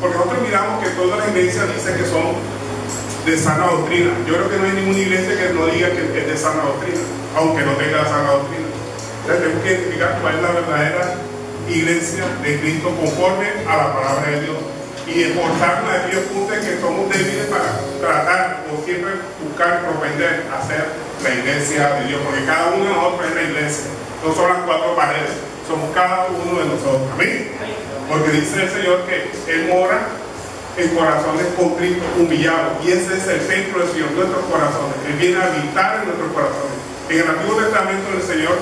Porque nosotros miramos que todas las iglesias dicen que son de sana doctrina. Yo creo que no hay ninguna iglesia que no diga que es de sana doctrina, aunque no tenga la sana doctrina. Entonces tenemos que identificar cuál es la verdadera iglesia de Cristo conforme a la palabra de Dios y esforzarnos en aquellos puntos que somos débiles para tratar o siempre buscar, propender a ser la iglesia de Dios, porque cada uno de nosotros es la iglesia, no son las cuatro paredes, somos cada uno de nosotros. Amén. Porque dice el Señor que Él mora en corazones contritos, humillados, y ese es el centro del Señor, nuestros corazones. Él viene a habitar en nuestros corazones. En el Antiguo Testamento el Señor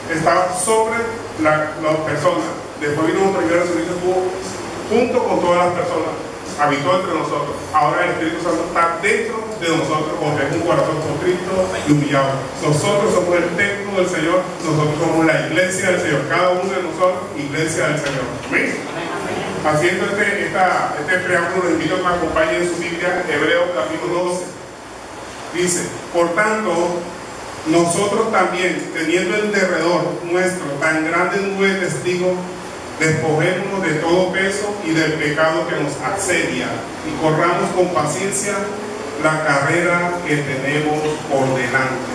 estaba sobre las personas. Después vino otro Señor, estuvo junto con todas las personas, habitó entre nosotros. Ahora el Espíritu Santo está dentro de nosotros, porque es un corazón contrito y humillado. Nosotros somos el templo del Señor, nosotros somos la iglesia del Señor, cada uno de nosotros, iglesia del Señor. Amén. Haciendo este preámbulo, les invito a que me acompañen en su Biblia, Hebreos capítulo 12. Dice: por tanto, nosotros también, teniendo en derredor nuestro tan grande nube de testigos, despojémonos de todo peso y del pecado que nos asedia y corramos con paciencia la carrera que tenemos por delante.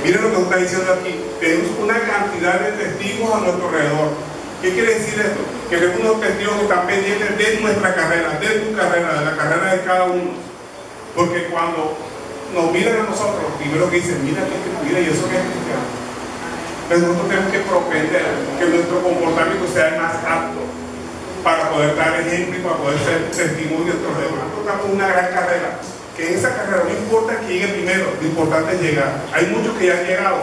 Miren lo que nos está diciendo aquí. Tenemos una cantidad de testigos a nuestro alrededor. ¿Qué quiere decir esto? Que tenemos unos testigos que están pendientes de nuestra carrera, de tu carrera, de la carrera de cada uno. Porque cuando nos miran a nosotros, primero que dicen: mira y eso que es cristiano. Pero nosotros tenemos que propender que nuestro comportamiento sea el más apto para poder dar ejemplo y para poder ser testimonio de otros demás. Nosotros estamos en una gran carrera, que en esa carrera no importa quién llegue primero, lo importante es llegar. Hay muchos que ya han llegado,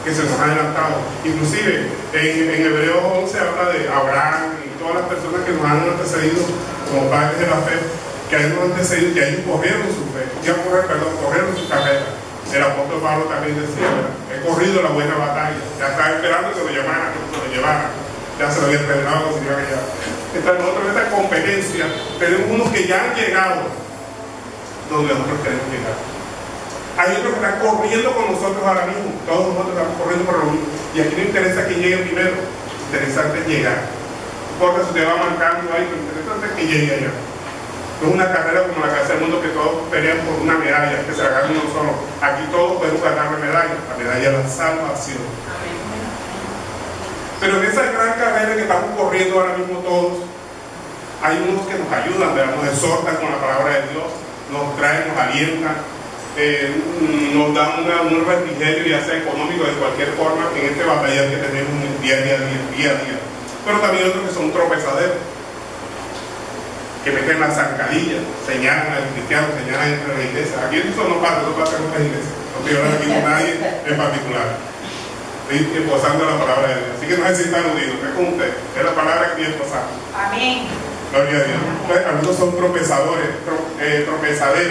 que se nos han adelantado. Inclusive en Hebreos 11 habla de Abraham y todas las personas que nos han antecedido como padres de la fe, que a ellos nos han antecedido, que ellos corrieron su fe, corrieron su carrera. El apóstol Pablo también decía: he corrido la buena batalla, ya estaba esperando que lo llamaran, que se lo llevaran, ya se lo había entrenado, que se iba a llevar. Entonces nosotros en esta competencia tenemos unos que ya han llegado donde nosotros queremos llegar. Hay otros que están corriendo con nosotros ahora mismo, todos nosotros estamos corriendo por lo mismo, y aquí no interesa quién llegue primero, lo interesante es llegar. No importa si te va marcando ahí, lo interesante es que llegue allá. No es una carrera como la que hace el mundo, que todos pelean por una medalla, que se la gane uno solo. Aquí todos podemos ganar la medalla de la salvación. Pero en esa gran carrera que estamos corriendo ahora mismo todos, hay unos que nos ayudan, ¿verdad? Nos exhortan con la palabra de Dios, nos traen, nos alientan, nos dan un refrigerio, ya sea económico, de cualquier forma, en este batallar que tenemos día a día. Pero también otros que son tropezaderos, que meten la zancadilla, señalan al cristiano, señalan entre la iglesia. Aquí eso no pasa en otras iglesias. No estoy hablando aquí con nadie en particular. Estoy esposando la palabra de Dios. Así que no se sientan aludidos, es con usted. Es la palabra que estoy esposando. Amén. Gloria a Dios. Entonces, algunos son tropezaderos,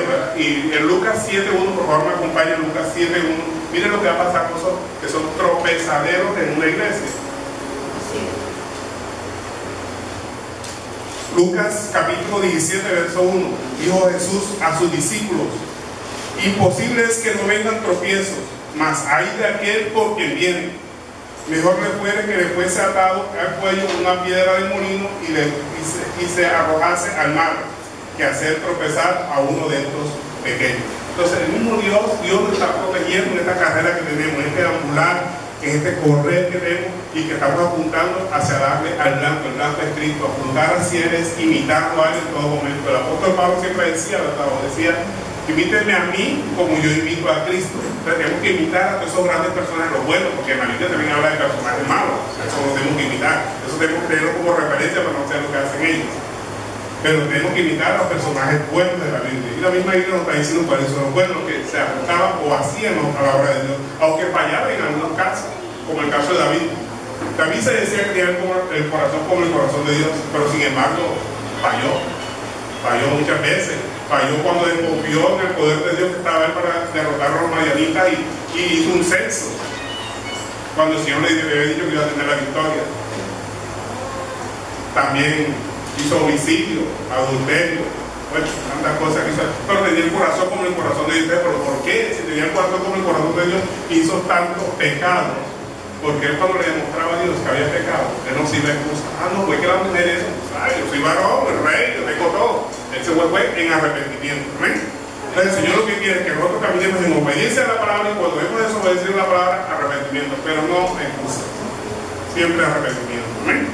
¿verdad? Y en Lucas 7.1, por favor me acompaña, Lucas 7.1. Miren lo que va a pasar con nosotros, que son tropezaderos en una iglesia. Lucas capítulo 17, verso 1. Dijo Jesús a sus discípulos: imposible es que no vengan tropiezos, mas hay de aquel por quien viene. Mejor le fuere que le fuese atado al cuello una piedra de molino y se arrojase al mar, que hacer tropezar a uno de estos pequeños. Entonces el mismo Dios nos está protegiendo en esta carrera que tenemos, en este ambular, en este correr que tenemos, y que estamos apuntando hacia darle al blanco, el blanco es Cristo. Apuntar hacia Él es imitarlo a Él en todo momento. El apóstol Pablo siempre decía, ¿verdad? Decía: imítenme a mí como yo imito a Cristo. Entonces tenemos que imitar a todos esos grandes personajes, los buenos, porque en la Biblia también habla de personajes malos. Eso lo tenemos que imitar, eso tenemos que tenerlo como referencia para no hacer lo que hacen ellos. Pero tenemos que imitar a los personajes buenos de la Biblia. Y la misma Biblia nos está diciendo cuáles son los buenos, que se apuntaban o hacían la palabra de Dios, aunque fallaban en algunos casos, como el caso de David. David se decía que tenía el corazón como el corazón de Dios, pero sin embargo falló muchas veces. Falló cuando desconfió en el poder de Dios que estaba él para derrotar a los madianitas y hizo un censo, cuando el Señor le había dicho que iba a tener la victoria. También hizo homicidio, adulterio, bueno, tantas cosas que hizo, pero tenía el corazón como el corazón de Dios. ¿Pero por qué? Si tenía el corazón como el corazón de Dios, hizo tantos pecados, porque él, cuando le demostraba a Dios que había pecado, él no se iba a excusar. No, pues que la mujer eso, Yo soy varón, el rey, yo tengo todo. Él se fue en arrepentimiento. ¿Amén? Entonces el Señor lo que quiere es que nosotros caminemos en obediencia a la palabra, y cuando hemos desobedecido la palabra, arrepentimiento, pero no excusa. Siempre arrepentimiento. ¿Amén?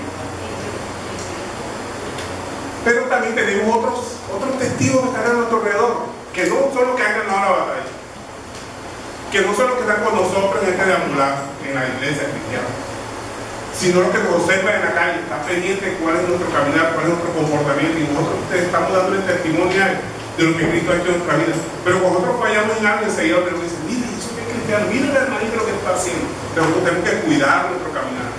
Pero también tenemos otros testigos que están a nuestro alrededor, que no son los que han ganado la batalla, que no son los que están con nosotros en este deambular en la iglesia cristiana, sino los que nos observan en la calle, están pendientes de cuál es nuestro caminar, cuál es nuestro comportamiento, y nosotros estamos dando el testimonio de lo que Cristo ha hecho en nuestra vida. Pero cuando nosotros fallamos en algo, enseguida nos dicen, mire, eso que es cristiano, mire el hermanito lo que está haciendo. Pero nosotros tenemos que cuidar nuestro caminar,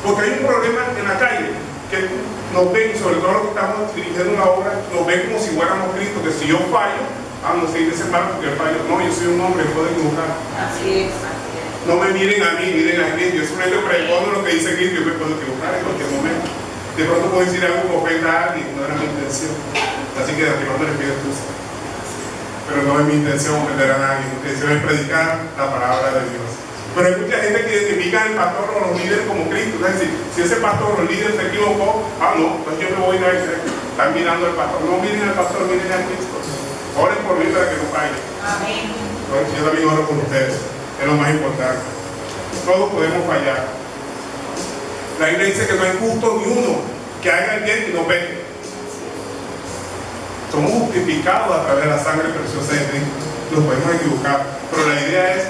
porque hay un problema en la calle, que nos ven, y sobre todo los que estamos dirigiendo la obra, nos ven como si fuéramos Cristo, que si yo fallo, no sé, dice mal porque yo fallo. No, yo soy un hombre, puedo equivocar. Así es. No me miren a mí, miren a Cristo. Yo simplemente pregono lo que dice Cristo, yo me puedo equivocar en cualquier momento. De pronto puedo decir algo que ofenda a alguien, no era mi intención. Así que de antemano le pido excusa. Pero no es mi intención ofender a nadie, mi intención es predicar la palabra de Dios. Pero hay mucha gente que identifica al pastor o los líderes como Cristo. Es decir, si ese pastor o el líder se equivocó, no, pues yo me voy a ir. Están mirando al pastor. No miren al pastor, miren a Cristo. Oren por mí para que no falle. Amén. Yo también oro por ustedes. Es lo más importante. Todos podemos fallar. La Biblia dice que no hay justo ni uno, que haga el bien y no peque. Somos justificados a través de la sangre preciosa de Cristo. Nos podemos equivocar, pero la idea es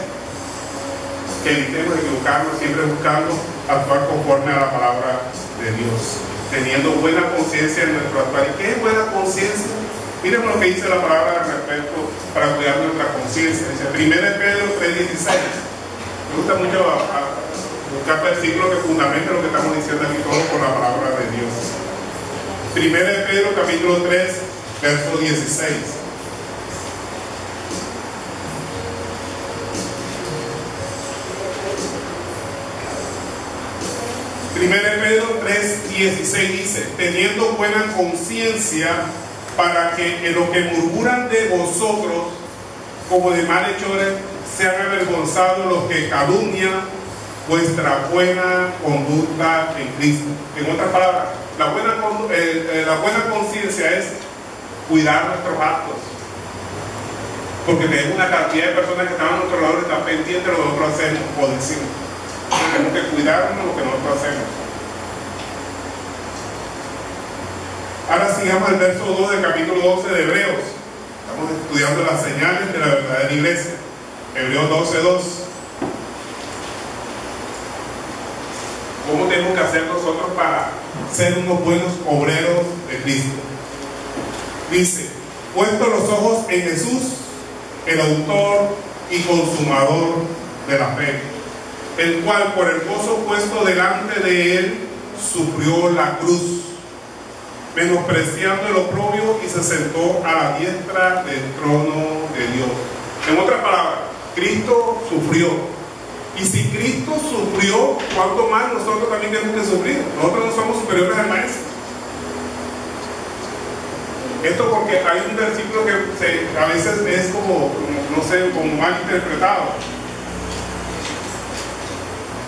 que evitemos equivocarnos, siempre buscando actuar conforme a la palabra de Dios, teniendo buena conciencia en nuestro actuar. ¿Y qué es buena conciencia? Miren lo que dice la palabra al respecto para cuidar nuestra conciencia. Dice 1 Pedro 3:16. Me gusta mucho buscar versículos que fundamenten lo que estamos diciendo aquí todos por la palabra de Dios. 1 Pedro capítulo 3, verso 16. Pedro 3:16 dice, teniendo buena conciencia, para que en lo que murmuran de vosotros como de malhechores sean avergonzados los que calumnian vuestra buena conducta en Cristo. En otras palabras, la buena conciencia es cuidar nuestros actos, porque tenemos una cantidad de personas que están a nuestro lado y están pendientes de lo que nosotros hacemos o decimos. Tenemos que cuidarnos de lo que nosotros hacemos. Ahora sigamos al verso 2 del capítulo 12 de Hebreos. Estamos estudiando las señales de la verdadera iglesia. Hebreos 12:2. ¿Cómo tenemos que hacer nosotros para ser unos buenos obreros de Cristo? Dice, puesto los ojos en Jesús, el autor y consumador de la fe, el cual por el gozo puesto delante de él sufrió la cruz, menospreciando el oprobio, y se sentó a la diestra del trono de Dios. En otras palabras, Cristo sufrió. Y si Cristo sufrió, ¿cuánto más nosotros también tenemos que sufrir? Nosotros no somos superiores al Maestro. Esto porque hay un versículo que a veces es como mal interpretado.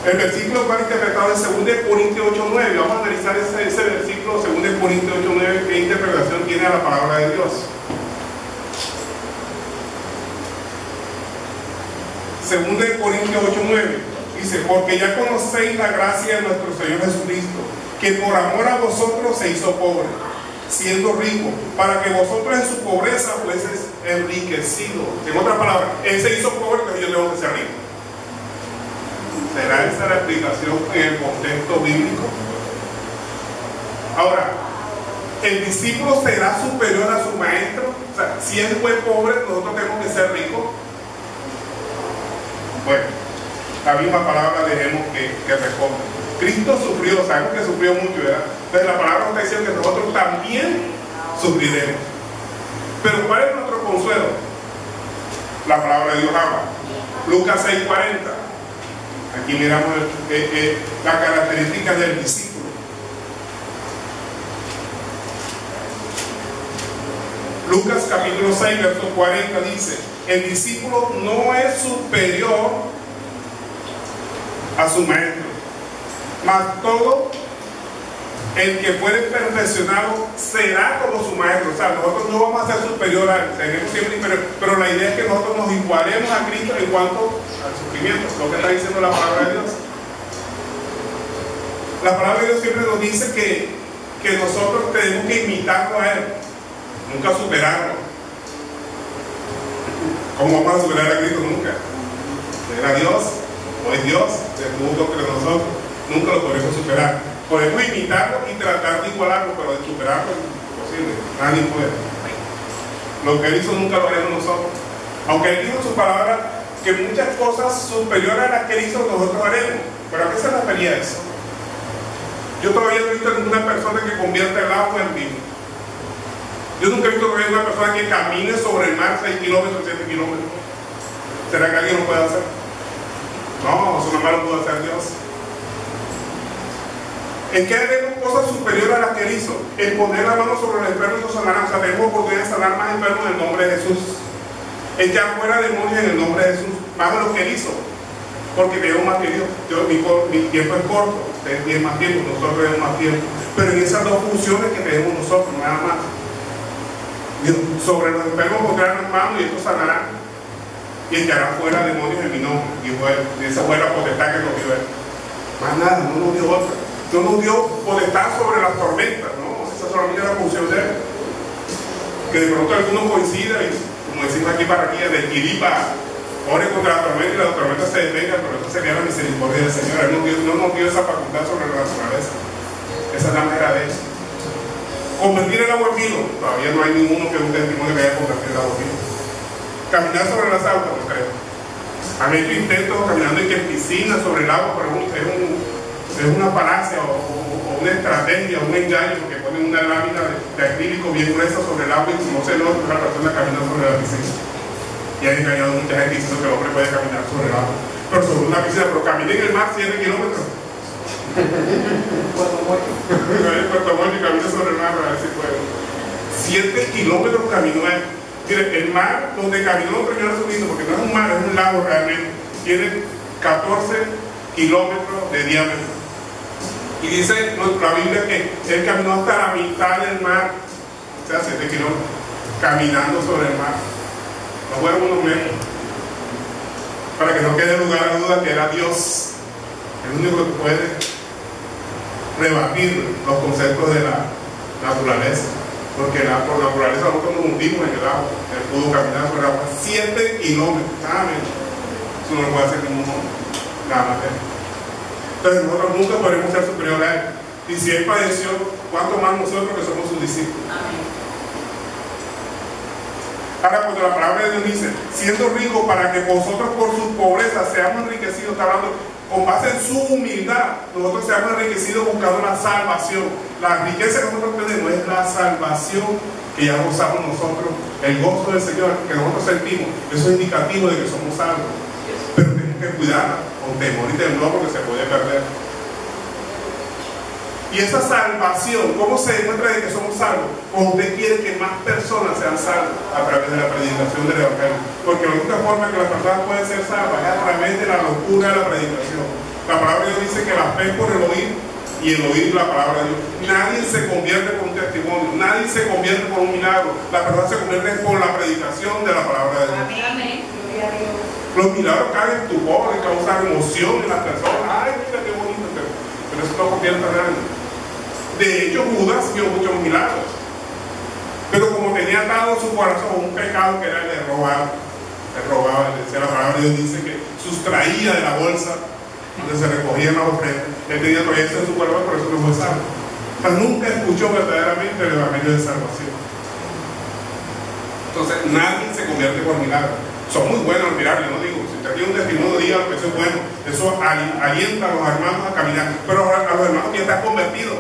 El versículo mal interpretado es 2 Corintios 8:9. Vamos a analizar ese versículo, 2 Corintios 8:9, qué interpretación tiene a la palabra de Dios. 2 Corintios 8:9 dice, porque ya conocéis la gracia de nuestro Señor Jesucristo, que por amor a vosotros se hizo pobre, siendo rico, para que vosotros en su pobreza fueseis enriquecidos. En otras palabras, Él se hizo pobre, pero yo tengo que ser rico. ¿Será esa la explicación en el contexto bíblico? Ahora, ¿el discípulo será superior a su maestro? O sea, si él fue pobre, nosotros tenemos que ser ricos. Bueno, la misma palabra dejemos que responda. Cristo sufrió, sabemos que sufrió mucho, ¿verdad? Entonces la palabra nos dice que nosotros también sufriremos. Pero ¿cuál es nuestro consuelo? La palabra de Dios habla. Lucas 6:40. Aquí miramos las características del discípulo. Lucas capítulo 6, verso 40 dice, el discípulo no es superior a su maestro, mas todo el que fuere perfeccionado será como su maestro. O sea, nosotros no vamos a ser superior a él, seremos siempre inferior, pero la idea es que nosotros nos igualemos a Cristo en cuanto al sufrimiento, lo que está diciendo la palabra de Dios. La palabra de Dios siempre nos dice que nosotros tenemos que imitarlo a él, nunca superarlo. ¿Cómo vamos a superar a Cristo? Nunca. Era Dios, o es Dios, es mundo entre nosotros, nunca lo podremos superar. Podemos imitarlo y tratar de igualarlo, pero de superarlo es imposible, nadie puede. Lo que él hizo nunca lo haremos nosotros. Aunque él dijo en su palabra que muchas cosas superiores a las que él hizo nosotros haremos. ¿Pero a qué se refería eso? Yo todavía no he visto a ninguna persona que convierta el agua en vino. Yo nunca he visto todavía una persona que camine sobre el mar 6 kilómetros, 7 kilómetros. ¿Será que alguien lo puede hacer? No, eso nomás lo puede hacer Dios. ¿En qué haremos cosas superiores a las que él hizo? En poner la mano sobre los enfermos y los sanarán. O sea, tenemos oportunidad de sanar más enfermos en el nombre de Jesús. Echar fuera demonios en el nombre de Jesús. Más de lo que él hizo. Porque tenemos más que Dios. Mi tiempo es corto. Ustedes tienen más tiempo, nosotros tenemos más tiempo. Pero en esas dos funciones que tenemos nosotros, nada más. Dios, sobre los enfermos pondrán las manos y estos sanarán. Y echarán fuera demonios en mi nombre. Y esa fue la potestad que nos dio él. Más nada, no nos dio otra. No nos dio potestad sobre las tormentas, ¿no? Esa solamente es la función de él. Que de pronto algunos coinciden, y, como decimos aquí para aquí, de Quiripa, ore contra la tormenta y la tormenta se detenga, pero eso sería la misericordia del Señor. Él no nos dio esa facultad sobre la naturaleza. Esa es la manera de eso. Convertir el agua en vino, todavía no hay ninguno que un testimonio que haya convertido el agua en vino. Caminar sobre las aguas, no creo. Han hecho intentos caminando en piscina sobre el agua, pero es una falacia o una estrategia, un engaño, porque ponen una lámina de acrílico bien gruesa sobre el agua y no se nota que la persona camina sobre la piscina. Y han engañado a mucha gente diciendo que el hombre puede caminar sobre el agua. Pero sobre una piscina, pero camina en el mar 7 kilómetros. Puerto Montt y camina sobre el mar, a ver si puedo. 7 kilómetros caminó él. Mire, el mar donde caminó no terminó subiendo, porque no es un mar, es un lago realmente. Tiene 14 kilómetros de diámetro. Y dice la Biblia que él caminó hasta la mitad del mar, o sea, 7 kilómetros, caminando sobre el mar. No fueron unos metros. Para que no quede lugar a duda que era Dios el único que puede rebatir los conceptos de la naturaleza. Porque por naturaleza nosotros nos hundimos en el agua. Él pudo caminar sobre el agua 7 kilómetros, nada menos. Eso no lo puede hacer ningún hombre, nada más. Entonces nosotros nunca podremos ser superiores a él. Y si él padeció, ¿cuánto más nosotros que somos sus discípulos? Amén. Ahora, cuando la palabra de Dios dice, siendo rico para que vosotros por su pobreza seamos enriquecidos, está hablando con base en su humildad, nosotros seamos enriquecidos buscando la salvación. La riqueza que nosotros tenemos es la salvación que ya gozamos nosotros, el gozo del Señor que nosotros sentimos. Eso es indicativo de que somos salvos. Pero tenemos que cuidarla con temor y temblor porque se puede perder. Y esa salvación, ¿cómo se demuestra de que somos salvos? Cuando usted quiere que más personas sean salvas a través de la predicación del Evangelio. Porque la única forma que las personas pueden ser salvas es a través de la locura de la predicación. La palabra de Dios dice que la fe es por el oír y el oír la palabra de Dios. Nadie se convierte por un testimonio, nadie se convierte por un milagro. La persona se convierte por la predicación de la palabra de Dios. Amén. Los milagros caen en tu voz y causan emoción en las personas. Ay, mira qué bonito, pero eso no convierte a nadie. De hecho, Judas vio muchos milagros, pero como tenía atado su corazón un pecado que era el de robar, él robaba. La palabra de Dios dice que sustraía de la bolsa donde se recogían las ofrendas. Él tenía todavía eso en su corazón, por eso no fue salvo. O sea, nunca escuchó verdaderamente el evangelio de salvación. Entonces, nadie se convierte por milagros. Son muy buenos los milagros, no digo, si usted tiene un testimonio, diga que eso es bueno, eso alienta a los hermanos a caminar, pero a los hermanos que ya están convertidos.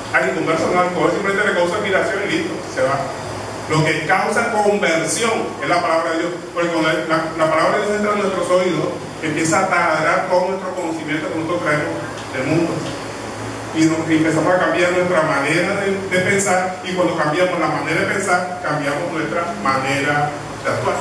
Al inconverso no, al converso simplemente le causa admiración y listo, se va. Lo que causa conversión es la palabra de Dios, porque cuando la palabra de Dios entra en nuestros oídos, empieza a taladrar todo nuestro conocimiento que nosotros traemos del mundo. Y empezamos a cambiar nuestra manera de pensar, y cuando cambiamos la manera de pensar, cambiamos nuestra manera de actuar.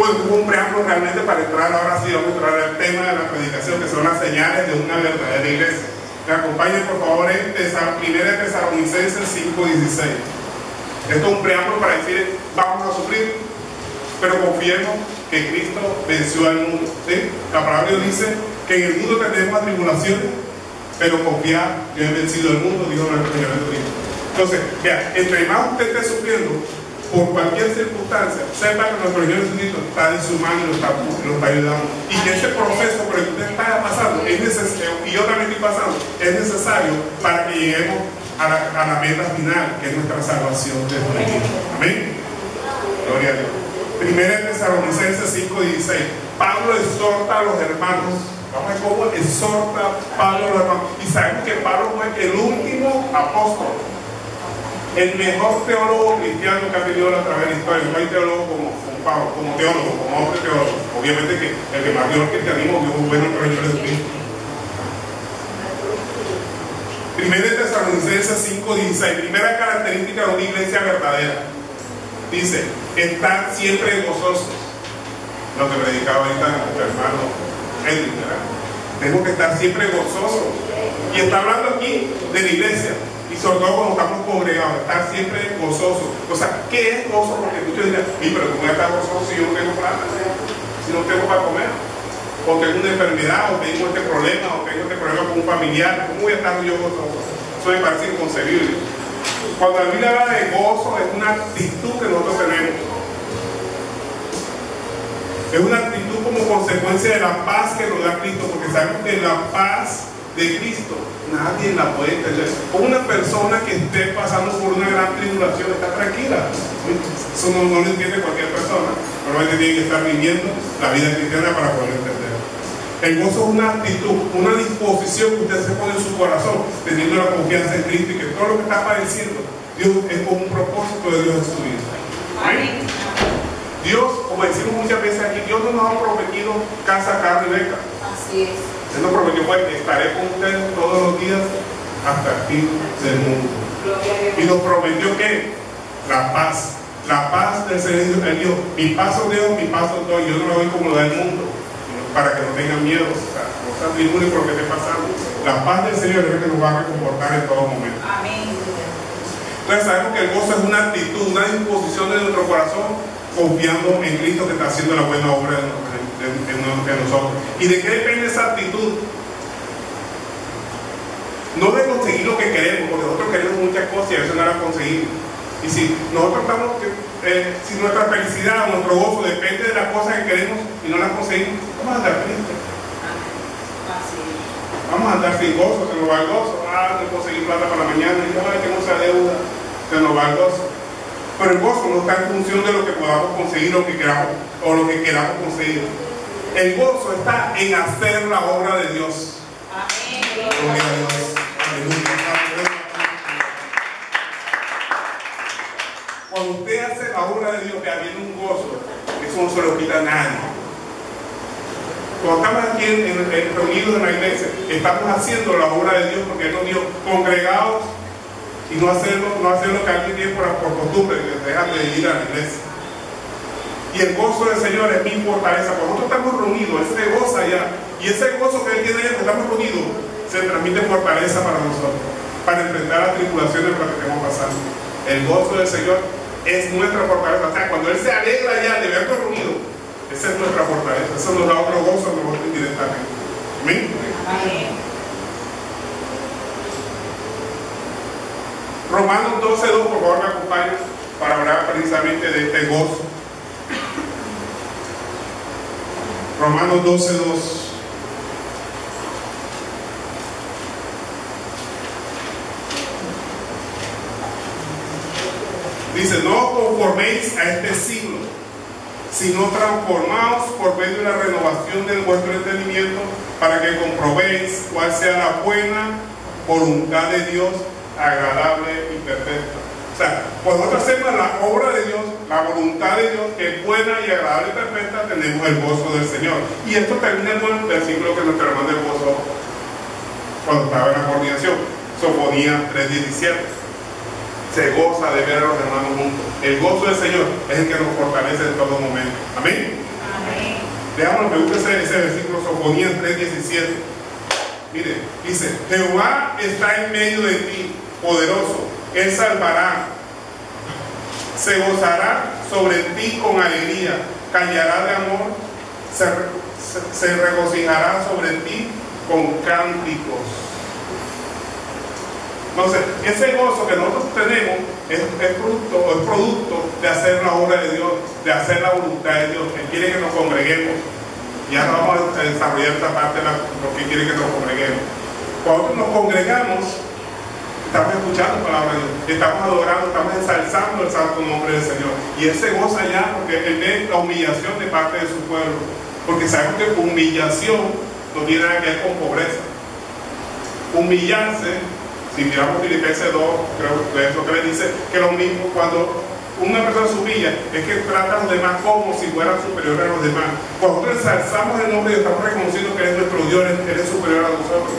Bueno, tuvo un preámbulo realmente para entrar, ahora sí vamos a entrar al tema de la predicación, que son las señales de una verdadera iglesia. Me acompañen por favor en 1 Tesalonicenses 5:16. Esto es un preámbulo para decir, vamos a sufrir, pero confiemos que Cristo venció al mundo. ¿Sí? La palabra de Dios dice que en el mundo tendremos tribulaciones, pero confiad, yo he vencido el mundo, dijo nuestro Señor Jesucristo. Entonces, vea, entre más usted esté sufriendo por cualquier circunstancia, sepa que nuestro Señor Jesucristo está en su mano y lo está ayudando. Y que ese proceso por el que usted está pasando es necesario, y yo también estoy pasando, es necesario para que lleguemos a la meta final, que es nuestra salvación definitiva. Amén. Gloria a Dios. 1 Tesalonicenses 5:16. Pablo exhorta a los hermanos. Vamos a ver cómo exhorta Pablo a los hermanos. Y sabemos que Pablo fue el último apóstol, el mejor teólogo cristiano que ha tenido a través de la historia. No hay teólogo como Pablo, como teólogo, como hombre teólogo. Obviamente que el que más dio el cristianismo vio un buen Señor Jesucristo. 1 Tesalonicenses 5:16. Primera característica de una iglesia verdadera. Dice, estar siempre gozosos. Lo que predicaba ahorita nuestro hermano Edwin, ¿verdad? Tenemos que estar siempre gozosos. Y está hablando aquí de la iglesia. Y sobre todo cuando estamos congregados, estar siempre gozosos. O sea, ¿qué es gozo? Porque muchos dirán, pero ¿cómo voy a estar gozoso si yo no tengo plata? Si no tengo para comer. O tengo una enfermedad, o tengo este problema, o tengo este problema con un familiar. ¿Cómo voy a estar yo gozoso? Eso me parece inconcebible. Cuando la Biblia habla de gozo, es una actitud que nosotros tenemos. Es una actitud como consecuencia de la paz que nos da Cristo, porque sabemos que la paz de Cristo nadie la puede entender. Una persona que esté pasando por una gran tribulación está tranquila. Eso no lo entiende cualquier persona. Normalmente tiene que estar viviendo la vida cristiana para poder entender. El gozo es una actitud, una disposición que usted se pone en su corazón, teniendo la confianza en Cristo y que todo lo que está padeciendo, Dios es como un propósito de Dios en su vida. ¿Amén? Dios, como decimos muchas veces aquí, Dios no nos ha prometido casa, carro y beca. Así es. Él nos prometió, pues, estaré con ustedes todos los días hasta el fin del mundo. Y nos prometió que la paz del Señor, el Dios, mi paso Dios, mi paso doy, yo no lo doy como lo da el mundo, para que no tengan miedo, o sea, no sean inmunes por lo que esté pasando. La paz del Señor es la que nos va a reconfortar en todo momento. Amén. Entonces sabemos que el gozo es una actitud, una disposición de nuestro corazón, confiando en Cristo que está haciendo la buena obra en nosotros. ¿Y de qué depende esa actitud? No de conseguir lo que queremos, porque nosotros queremos muchas cosas y a veces no las conseguimos. Y si nosotros estamos, si nuestra felicidad o nuestro gozo depende de las cosas que queremos y no las conseguimos, vamos a andar tristes. Vamos a andar sin gozo, se nos va el gozo. No conseguí plata para mañana, y tengo esa deuda, se nos va el gozo. Pero el gozo no está en función de lo que podamos conseguir, lo que queramos, o lo que queramos conseguir. El gozo está en hacer la obra de Dios. Amén. Gloria a Dios. Aleluya. Cuando usted hace la obra de Dios, que viene un gozo, eso no se lo quita a nadie. Cuando estamos aquí reunidos en la iglesia, estamos haciendo la obra de Dios porque Él nos dio congregados y no hacerlo que alguien tiene por costumbre, que dejan de ir a la iglesia. Y el gozo del Señor es mi fortaleza. Cuando nosotros estamos reunidos, Él se goza allá. Y ese gozo que Él tiene allá, que estamos reunidos, se transmite fortaleza para nosotros, para enfrentar las tribulaciones por las que estamos pasando. El gozo del Señor es nuestra fortaleza. O sea, cuando Él se alegra ya de vernos reunidos, esa es nuestra fortaleza. Eso nos da otro gozo a nosotros indirectamente. ¿Amén? Amén. Romanos 12:2, por favor me acompañen para hablar precisamente de este gozo. Romanos 12:2. Dice, no os conforméis a este siglo, sino transformaos por medio de la renovación de vuestro entendimiento, para que comprobéis cuál sea la buena voluntad de Dios, agradable y perfecta. O sea, cuando nosotros hacemos la obra de Dios, la voluntad de Dios, que es buena y agradable y perfecta, tenemos el gozo del Señor. Y esto termina con el versículo que nuestro hermano esposo, cuando estaba en la coordinación, Sofonías 3:17. Se goza de ver a los hermanos juntos. El gozo del Señor es el que nos fortalece en todo momento. Amén. Veamos, me gusta ese versículo, Sofonías 3:17. Mire, dice: Jehová está en medio de ti, poderoso, Él salvará, se gozará sobre ti con alegría, callará de amor, se regocijará sobre ti con cánticos. Entonces, ese gozo que nosotros tenemos es producto de hacer la obra de Dios, de hacer la voluntad de Dios. Él quiere que nos congreguemos. Ya no vamos a desarrollar esta parte de lo que quiere que nos congreguemos. Cuando nos congregamos, estamos escuchando palabra de Dios, estamos adorando, estamos ensalzando el santo nombre del Señor. Y Él se goza ya porque Él ve la humillación de parte de su pueblo. Porque sabemos que humillación no tiene nada que ver con pobreza. Humillarse, si miramos Filipenses 2, creo que es lo que le dice, que lo mismo cuando una persona se humilla, es que trata a los demás como si fueran superiores a los demás. Cuando nosotros ensalzamos el nombre de Dios, estamos reconociendo que Él es nuestro Dios, Él es superior a nosotros.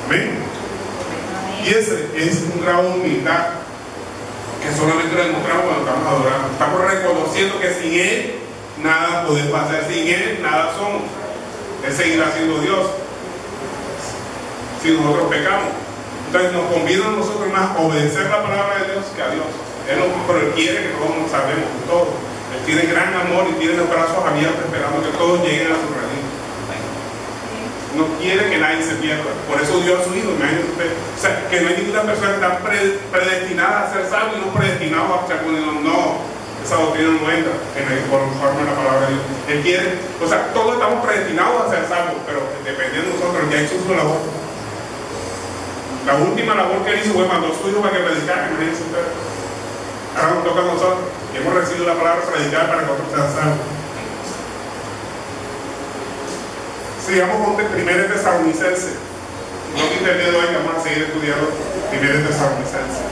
Amén. Y ese es un grado de humildad que solamente lo demostramos cuando estamos adorando. Estamos reconociendo que sin Él nada podemos hacer, sin Él nada somos. Él seguirá siendo Dios si nosotros pecamos. Entonces nos convida a nosotros más a obedecer la palabra de Dios que a Dios. Pero Él quiere que todos nos salvemos de todo. Él tiene gran amor y tiene los brazos abiertos esperando que todos lleguen a su reino. No quiere que nadie se pierda. Por eso dio a su Hijo. Imagínense usted. O sea, que no hay ninguna persona que está predestinada a ser salvo y no predestinado a ser condenado. No, esa doctrina no entra conforme a la palabra de Dios. Él quiere, o sea, todos estamos predestinados a ser salvos, pero dependiendo de nosotros, el que ha hecho su labor. La última labor que él hizo fue mandó a su Hijo para que predicara. Imagínense ustedes. Ahora nos toca a nosotros, que hemos recibido la palabra predicada para que otros sean salvos. Sigamos con 1 Tesalonicenses. No quita el día de hoy que vamos a seguir estudiando 1 Tesalonicenses.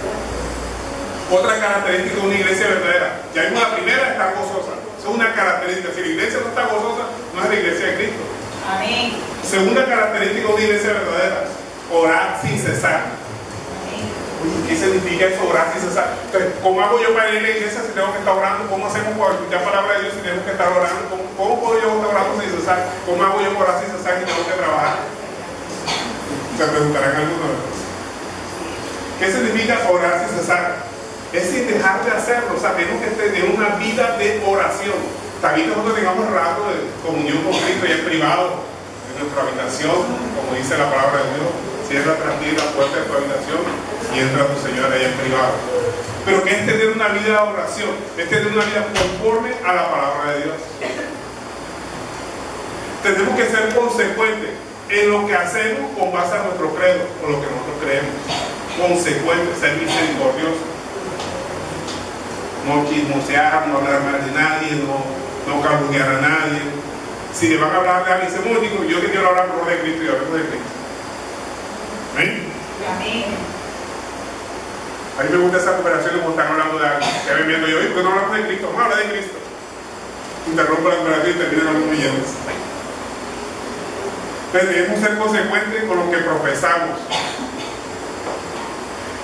Otra característica de una iglesia verdadera. Ya vimos la primera, estar gozosa. Eso es una característica. Si la iglesia no está gozosa, no es la iglesia de Cristo. Amén. Segunda característica de una iglesia verdadera: orar sin cesar. ¿Qué significa eso, orar sin cesar? Entonces, ¿cómo hago yo para ir a la iglesia si tengo que estar orando? ¿Cómo hacemos para escuchar palabra de Dios si tenemos que estar orando? ¿Cómo puedo yo estar orando sin cesar? ¿Cómo hago yo para orar sin cesar si tengo que trabajar? Se preguntarán algunos. ¿Qué significa orar sin cesar? Es sin dejar de hacerlo. O sea, tenemos que tener una vida de oración. También nosotros tengamos rato de comunión con Cristo ya en privado, en nuestra habitación, como dice la palabra de Dios. Cierra tras ti la puerta de tu habitación y entra tu Señor allá en privado. Pero que es tener una vida de oración, es tener una vida conforme a la palabra de Dios. Tenemos que ser consecuentes en lo que hacemos con base a nuestro credo o lo que nosotros creemos. Consecuentes, ser misericordiosos. No chismosear, no hablar mal de nadie, no calumniar a nadie. Si le van a hablar de alguien, dice, yo te quiero hablar por de Cristo y hablemos de Cristo. ¿Amén? Amén. A mí me gusta esa conversación como están hablando de algo. Ya ven viendo yo, ¿por qué no hablamos de Cristo? Vamos a hablar de Cristo. Interrumpo la conversación y terminan hablando millones. Entonces debemos ser consecuentes con lo que profesamos.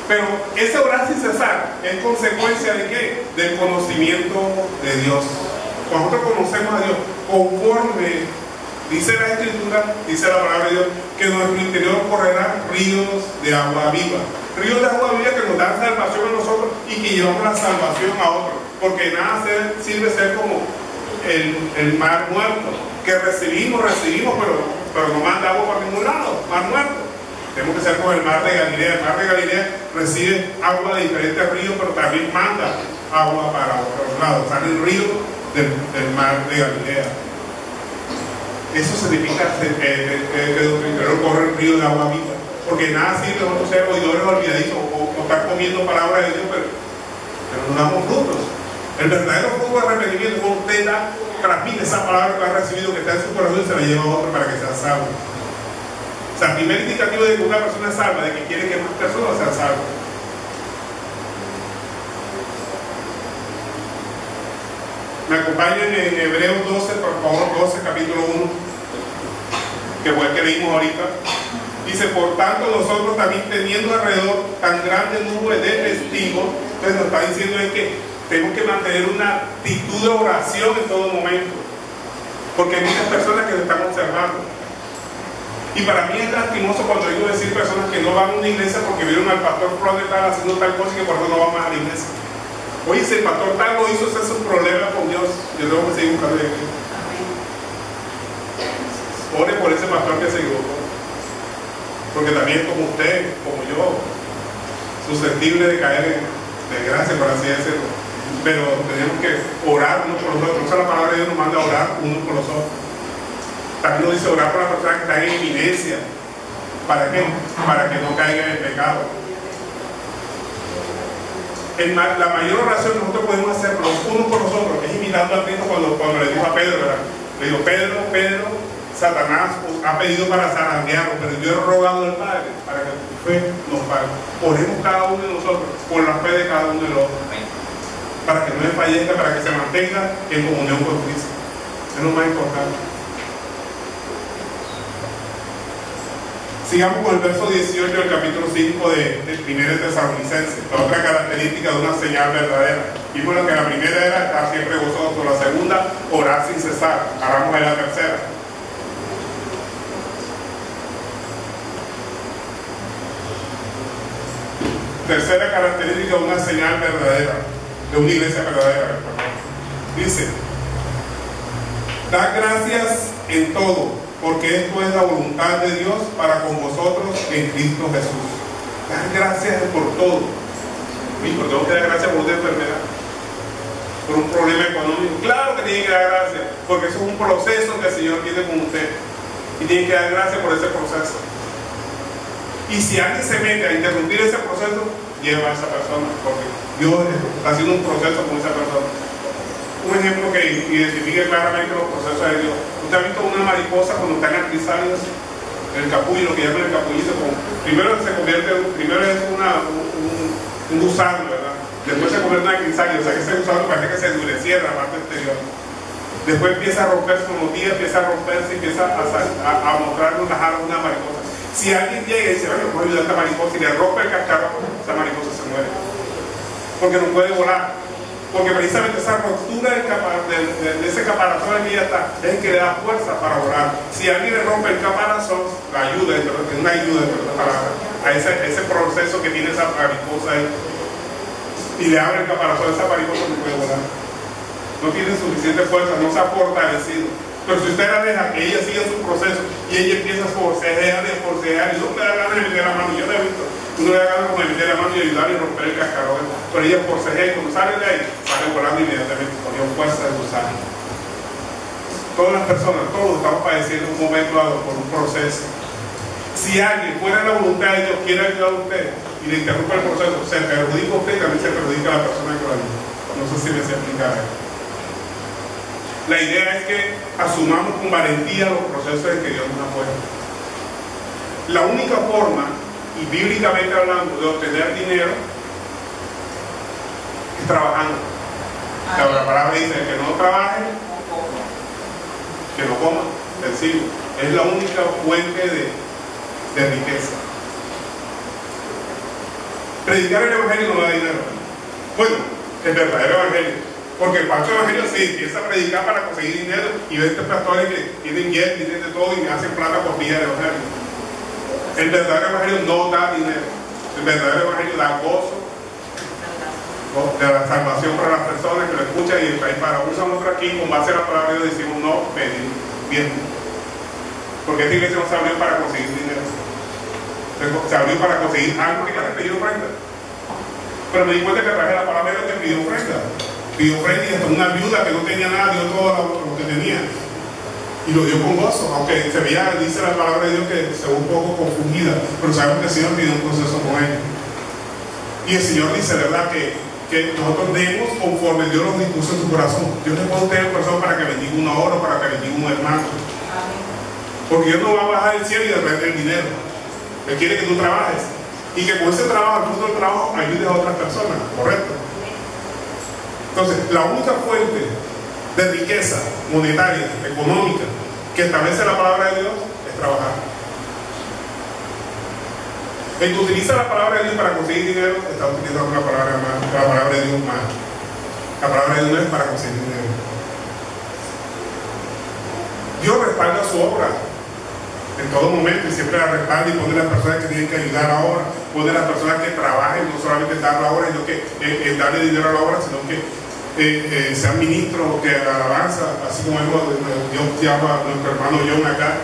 Pero ese orar sin cesar es consecuencia de ¿qué? Del conocimiento de Dios. Cuando nosotros conocemos a Dios conforme dice la Escritura, dice la palabra de Dios, que en nuestro interior correrán ríos de agua viva. Ríos de agua viva que nos dan salvación a nosotros y que llevamos la salvación a otros. Porque nada sirve ser como el mar muerto, que recibimos, pero no manda agua por ningún lado, mar muerto. Tenemos que ser como el mar de Galilea. El mar de Galilea recibe agua de diferentes ríos, pero también manda agua para otros lados. Sale el río del mar de Galilea. Eso significa que de nuestro interior corre el río de agua viva. Porque nada sirve nosotros ser oidores olvidadizos o estar comiendo palabras de Dios, pero no damos frutos. El verdadero fruto de arrepentimiento es cuando usted transmite esa palabra que ha recibido, que está en su corazón, y se la lleva a otro para que sea salvo. O sea, el primer indicativo de que una persona es salva, de que quiere que más personas sean salvas. Me acompañan en Hebreos 12, por favor, 12, capítulo 1, que fue el que leímos ahorita. Dice, por tanto, nosotros también teniendo alrededor tan grande nube de testigos, entonces nos está diciendo es que tenemos que mantener una actitud de oración en todo momento. porque hay muchas personas que lo están observando. Y para mí es lastimoso cuando oigo decir personas que no van a una iglesia porque vieron al pastor Flor tal haciendo tal cosa y que por eso no van más a la iglesia. Oye, si el pastor tal lo hizo, ese es un problema con Dios. Yo tengo que seguir buscando de aquí. Ore por ese pastor que se equivocó, porque también es como usted, como yo, susceptible de caer en desgracia, por así decirlo. Pero tenemos que orar unos por los otros. Esa es la palabra de Dios, nos manda a orar unos por los otros. También nos dice orar por la persona que está en eminencia. ¿Para qué? Para que no caiga en el pecado. La mayor oración que nosotros podemos hacer los unos por los otros es imitando a Cristo cuando le dijo a Pedro, ¿verdad? Le dijo, Pedro, Satanás os ha pedido para zarandearos, pero yo he rogado al Padre para que tu fe nos pague. Oremos cada uno de nosotros por la fe de cada uno de los otros, para que no le fallezca, para que se mantenga en comunión con Cristo. Es lo más importante. Sigamos con el verso 18 del capítulo 5 de 1 Tesalonicenses. La otra característica de una señal verdadera. Vimos que la primera era estar siempre gozoso, la segunda, orar sin cesar. Ahora vamos a la tercera. Tercera característica de una señal verdadera, de una iglesia verdadera. Dice, da gracias en todo, porque esto es la voluntad de Dios para con vosotros en Cristo Jesús. Dar gracias por todo. Hijo, tengo que dar gracias por una enfermedad, por un problema económico. Claro que tiene que dar gracias, porque eso es un proceso que el Señor tiene con usted. Y tiene que dar gracias por ese proceso. Y si alguien se mete a interrumpir ese proceso, lleva a esa persona, porque Dios está haciendo un proceso con esa persona. Un ejemplo que identifique claramente los procesos de Dios. Usted ha visto una mariposa cuando está en el crisálida, el capullo, lo que llaman el capullito, primero se convierte, primero es un gusano, ¿verdad? Después se convierte en crisálida, o sea que ese gusano parece que se endureciera la parte exterior. Después empieza a romperse con los días, empieza a romperse, empieza a mostrar las alas de una mariposa. Si alguien llega y dice, oye, voy a ayudar a esta mariposa y le rompe el cascarón, esa mariposa se muere, porque no puede volar. Porque precisamente esa rotura de ese caparazón en que ella está es que le da fuerza para volar. Si alguien le rompe el caparazón, la ayuda, es una ayuda a ese proceso que tiene esa mariposa ahí, y le abre el caparazón, esa mariposa no puede volar. No tiene suficiente fuerza, no se ha fortalecido. Pero si usted la deja que ella siga su proceso y ella empieza a forcejear y no le da ganas de meter la mano, yo la he visto, uno le da ganas de meter la mano y ayudar y romper el cascarón, pero ella forcejea y cuando sale de ahí, sale volando inmediatamente, cogió fuerza de gusano. Todas las personas, todos estamos padeciendo un momento dado por un proceso. Si alguien fuera de la voluntad de Dios quiere ayudar a usted y le interrumpe el proceso, se perjudica a usted y también se perjudica a la persona que lo ayuda. No sé si me sé explicar eso. La idea es que asumamos con valentía los procesos en que Dios nos ha puesto. La única forma, y bíblicamente hablando, de obtener dinero es trabajando. La palabra dice que no trabaje, que no coma, sencillo. Es la única fuente de riqueza. Predicar el evangelio no da dinero. Bueno, el verdadero evangelio. Porque el falso evangelio sí empieza a predicar para conseguir dinero y ve estos pastores que tienen jet, tienen de todo y hacen plata por vía de evangelio. El verdadero evangelio no da dinero. El verdadero evangelio da gozo de la salvación para las personas que lo escuchan y para nosotros aquí, con base a la palabra de Dios, decimos no pedir bien. Porque esta iglesia no se abrió para conseguir dinero. Se abrió para conseguir algo que ya le pidió ofrenda. Pero me di cuenta que traje la palabra de Dios que pidió ofrenda. Pidió ofrenda y hasta una viuda que no tenía nada, dio todo lo que tenía. Y lo dio con gozo, aunque se veía, dice la palabra de Dios, que se ve un poco confundida, pero sabemos que el Señor pidió un proceso con ella. Y el Señor dice, ¿verdad?, que nosotros demos conforme Dios nos dispuso en su corazón. Dios no puede tener corazón para que bendiga una hora o para que bendiga un hermano. Porque Dios no va a bajar el cielo y depende del dinero. Él quiere que tú trabajes y que con ese trabajo, al fruto del trabajo, ayudes a otras personas, ¿correcto? Entonces, la única fuente de riqueza monetaria, económica, que establece la palabra de Dios es trabajar. El que utiliza la palabra de Dios para conseguir dinero está utilizando la palabra de Dios mal. La palabra de Dios no es para conseguir dinero. Dios respalda su obra en todo momento y siempre la respalda y pone a las personas que tienen que ayudar a la obra, pone a las personas que trabajen, no solamente dar la obra, sino que darle dinero a la obra, sino que sean ministros que alabanza, así como Dios llama a nuestro hermano John acá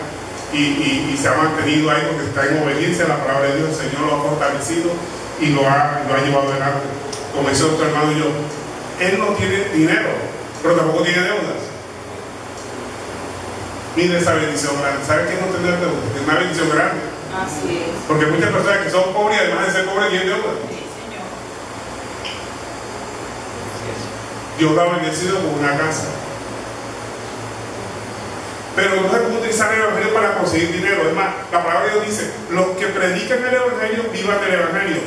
y se ha mantenido ahí porque está en obediencia a la palabra de Dios. El Señor lo ha fortalecido y lo ha llevado adelante. Como dice nuestro hermano John, él no tiene dinero, pero tampoco tiene deudas. Mire esa bendición grande. ¿Sabe qué es no tener deudas? Es una bendición grande. Así es. Porque muchas personas que son pobres, además de ser pobres, tienen deudas. Sí, Señor. Dios lo ha bendecido con una casa. Pero no se puede utilizar el evangelio para conseguir dinero. Es más, la palabra de Dios dice: los que predican el evangelio, vivan del evangelio.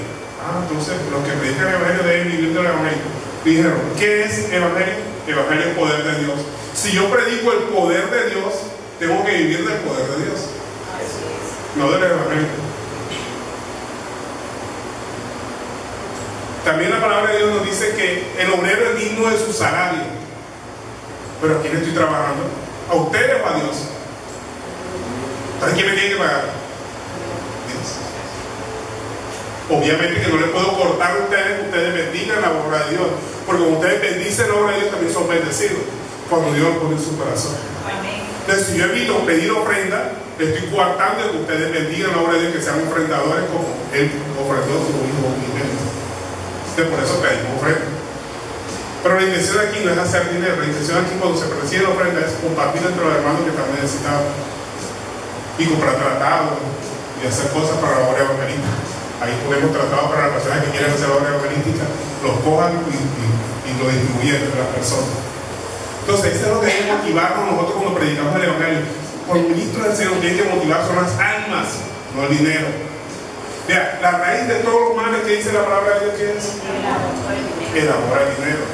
Entonces, los que predican el evangelio deben vivir del evangelio. Dijeron, ¿qué es evangelio? Evangelio es poder de Dios. Si yo predico el poder de Dios, tengo que vivir del poder de Dios. Así es. No del evangelio. También la palabra de Dios nos dice que el obrero es digno de su salario. Pero ¿a quién estoy trabajando? ¿A ustedes o a Dios? ¿Entonces quién me tiene que pagar? Dios. Obviamente que no le puedo cortar a ustedes, ustedes bendigan la obra de Dios, porque cuando ustedes bendicen la obra de Dios también son bendecidos cuando Dios lo pone en su corazón. Amén. Entonces, si yo evito pedir ofrenda, le estoy coartando de que ustedes bendigan la obra de Dios, que sean ofrendadores como Él ofrendó a su hijo primero. Por eso pedimos ofrenda. Pero la intención aquí no es hacer dinero. La intención aquí, cuando se recibe la ofrenda, es compartir entre los hermanos que están necesitados y comprar tratados y hacer cosas para la obra evangelística. Ahí ponemos tratados para las personas que quieren hacer la obra evangelística, los cojan y lo distribuyen entre las personas. Entonces, eso es lo que debe motivarnos nosotros cuando predicamos el evangelio. Como ministros del Señor, tienen que motivar son las almas, no el dinero. Vea, la raíz de todos los males que dice la palabra de Dios, ¿qué es? El amor al dinero.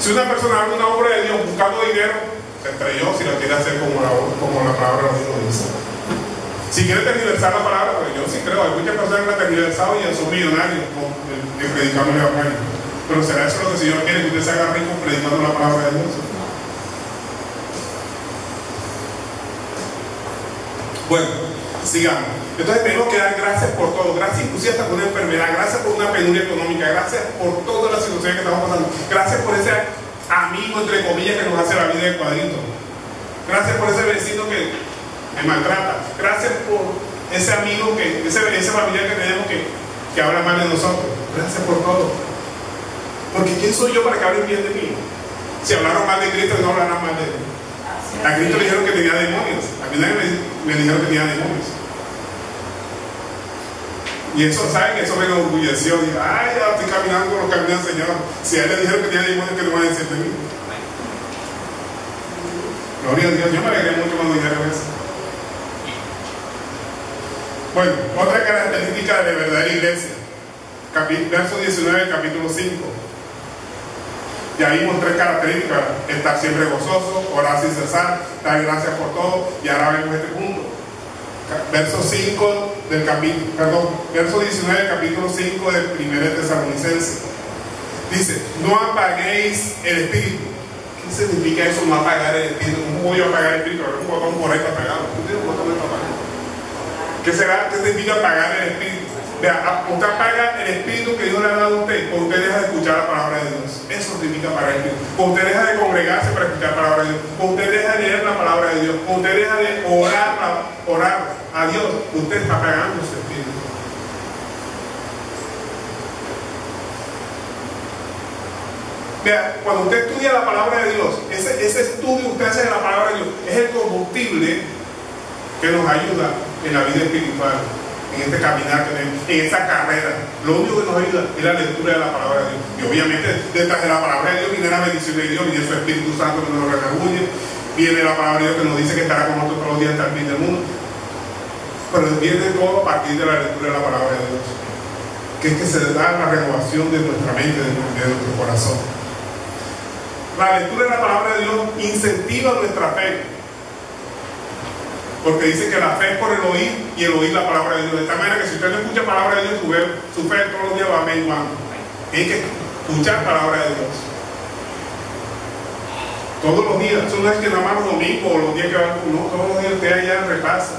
Si una persona hace una obra de Dios buscando dinero, se estrelló si la quiere hacer como la palabra de Dios dice. Si quiere tergiversar la palabra, pues yo sí creo, hay muchas personas que la han tergiversado y son millonarios de predicando el evangelio. Pero ¿será eso lo que el Señor quiere, que usted se haga rico predicando la palabra de Dios? Bueno, sigamos. Entonces tenemos que dar gracias por todo, gracias inclusive hasta por una enfermedad, gracias por una penuria económica, gracias por todas las situaciones que estamos pasando, gracias por ese amigo entre comillas que nos hace la vida de cuadrito, gracias por ese vecino que me maltrata, gracias por ese amigo ese familiar que tenemos que habla mal de nosotros, gracias por todo. Porque ¿quién soy yo para que hablen bien de mí? Si hablaron mal de Cristo, no hablarán mal de él. A Cristo le dijeron que tenía demonios, a mí nadie me dijeron que tenía demonios. Y eso, ¿saben? Eso me enorgulleció. Dije, ay, ya estoy caminando con los caminos del Señor. Si a él le dijeron que tenía demonios, ¿qué le van a decir de mí? Gloria a Dios. Yo me alegré mucho cuando dijeron eso. Bueno, otra característica de la verdadera iglesia. Verso 19 del capítulo 5. Ya vimos tres características: estar siempre gozoso, orar sin cesar, dar gracias por todo. Y ahora vemos este punto. Verso 5 del verso 19 del capítulo 5 del 1 Tesalonicenses. Dice: no apaguéis el espíritu. ¿Qué significa eso, no apagar el espíritu? ¿Cómo voy a apagar el espíritu? Un botón por ahí para apagarlo. ¿Qué será? ¿Qué significa apagar el espíritu? Vea, usted apaga el espíritu que Dios le ha dado a usted cuando usted deja de escuchar la palabra de Dios. Eso significa apagar el espíritu. Cuando usted deja de congregarse para escuchar la palabra de Dios, cuando usted deja de leer la palabra de Dios, cuando usted deja de orar a Dios, usted está apagando su espíritu. Vea, cuando usted estudia la palabra de Dios, ese estudio que usted hace de la palabra de Dios es el combustible que nos ayuda en la vida espiritual, en este caminar que tenemos, en esta carrera. Lo único que nos ayuda es la lectura de la palabra de Dios. Y obviamente detrás de la palabra de Dios viene la bendición de Dios, viene su Espíritu Santo que nos redarguye, viene la palabra de Dios que nos dice que estará con nosotros todos los días hasta el fin del mundo. Pero viene todo a partir de la lectura de la palabra de Dios, que es que se da la renovación de nuestra mente, de nuestro corazón. La lectura de la palabra de Dios incentiva nuestra fe, porque dice que la fe es por el oír y el oír la palabra de Dios. De tal manera que si usted no escucha palabra de Dios, su fe todos los días va menguando. Tiene que escuchar palabra de Dios. Todos los días. Eso no es que nada más los domingos o los días que van, no, todos los días usted allá repasa.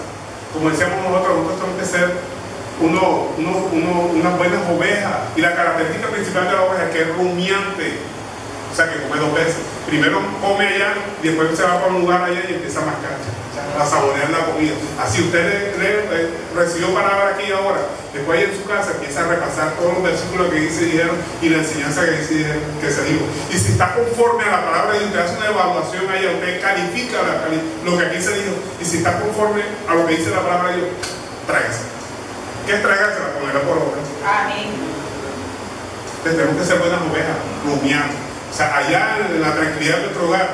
Como decíamos nosotros tenemos que ser unas buenas ovejas. Y la característica principal de la oveja es que es rumiante. O sea, que come 2 veces. Primero come allá y después se va para un lugar allá y empieza a mascar, a saborear la comida. Así usted recibió palabra aquí ahora, después en su casa empieza a repasar todos los versículos que dice dijeron y la enseñanza que se dijo. Y si está conforme a la palabra de Dios, usted hace una evaluación allá, usted califica lo que aquí se dijo. Y si está conforme a lo que dice la palabra de Dios, tráigase. ¿Qué es tráigase? La ponerá por obra. Amén. Entonces tenemos que ser buenas ovejas, rumiando. O sea, allá en la tranquilidad de nuestro hogar,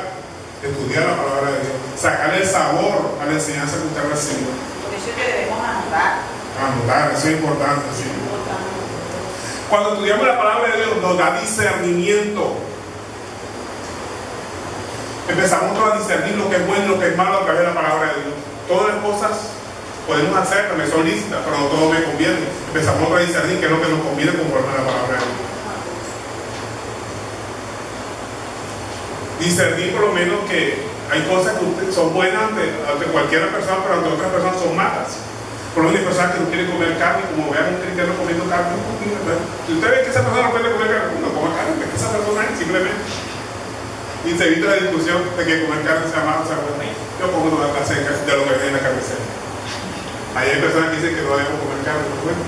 estudiar la palabra de Dios, sacarle el sabor a la enseñanza que usted recibió. Por eso es que debemos anotar. Anotar, eso es importante. Sí. Cuando estudiamos la palabra de Dios, nos da discernimiento. Empezamos a discernir lo que es bueno y lo que es malo a través de la palabra de Dios. Todas las cosas podemos hacer, me son lícitas, pero no todo me conviene. Empezamos a discernir qué es lo que nos conviene conforme a la palabra de Dios. Discernir por lo menos que hay cosas que son buenas ante cualquier persona, pero ante otras personas son malas. Por lo menos hay personas que no quieren comer carne, como vean un cristiano comiendo carne, si usted ve que esa persona no puede comer carne, no coma carne, porque esa persona es simplemente. Y se evita la discusión de que comer carne sea malo o sea bueno. Yo como toda clase de lo que viene en la cabecera. Ahí hay personas que dicen que no debemos comer carne, pero bueno.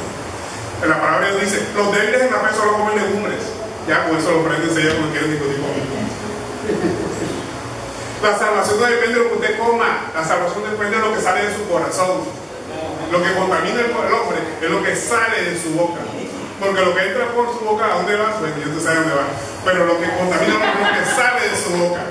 En la palabra de Dios dice, los débiles en la fe solo comen legumbres. Ya, por eso lo prenden enseguida cuando quieren discutir conmigo. La salvación no depende de lo que usted coma, la salvación depende de lo que sale de su corazón. Lo que contamina el hombre es lo que sale de su boca. Porque lo que entra por su boca, ¿a dónde va? Pues ya usted sabe dónde va. Pero lo que contamina el hombre es lo que sale de su boca.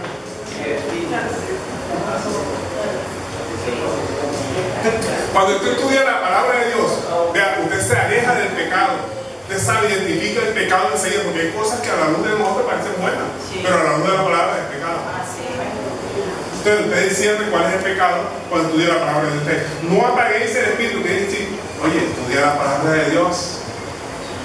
Cuando usted estudia la palabra de Dios, vea, usted se aleja del pecado. Usted sabe, identifica el pecado enseguida, porque hay cosas que a la luz de nosotros parecen buenas, pero a la luz de la palabra es pecado. Entonces usted discierne cuál es el pecado cuando estudia la palabra de usted. No apaguéis el espíritu, que dice, oye, estudia la palabra de Dios.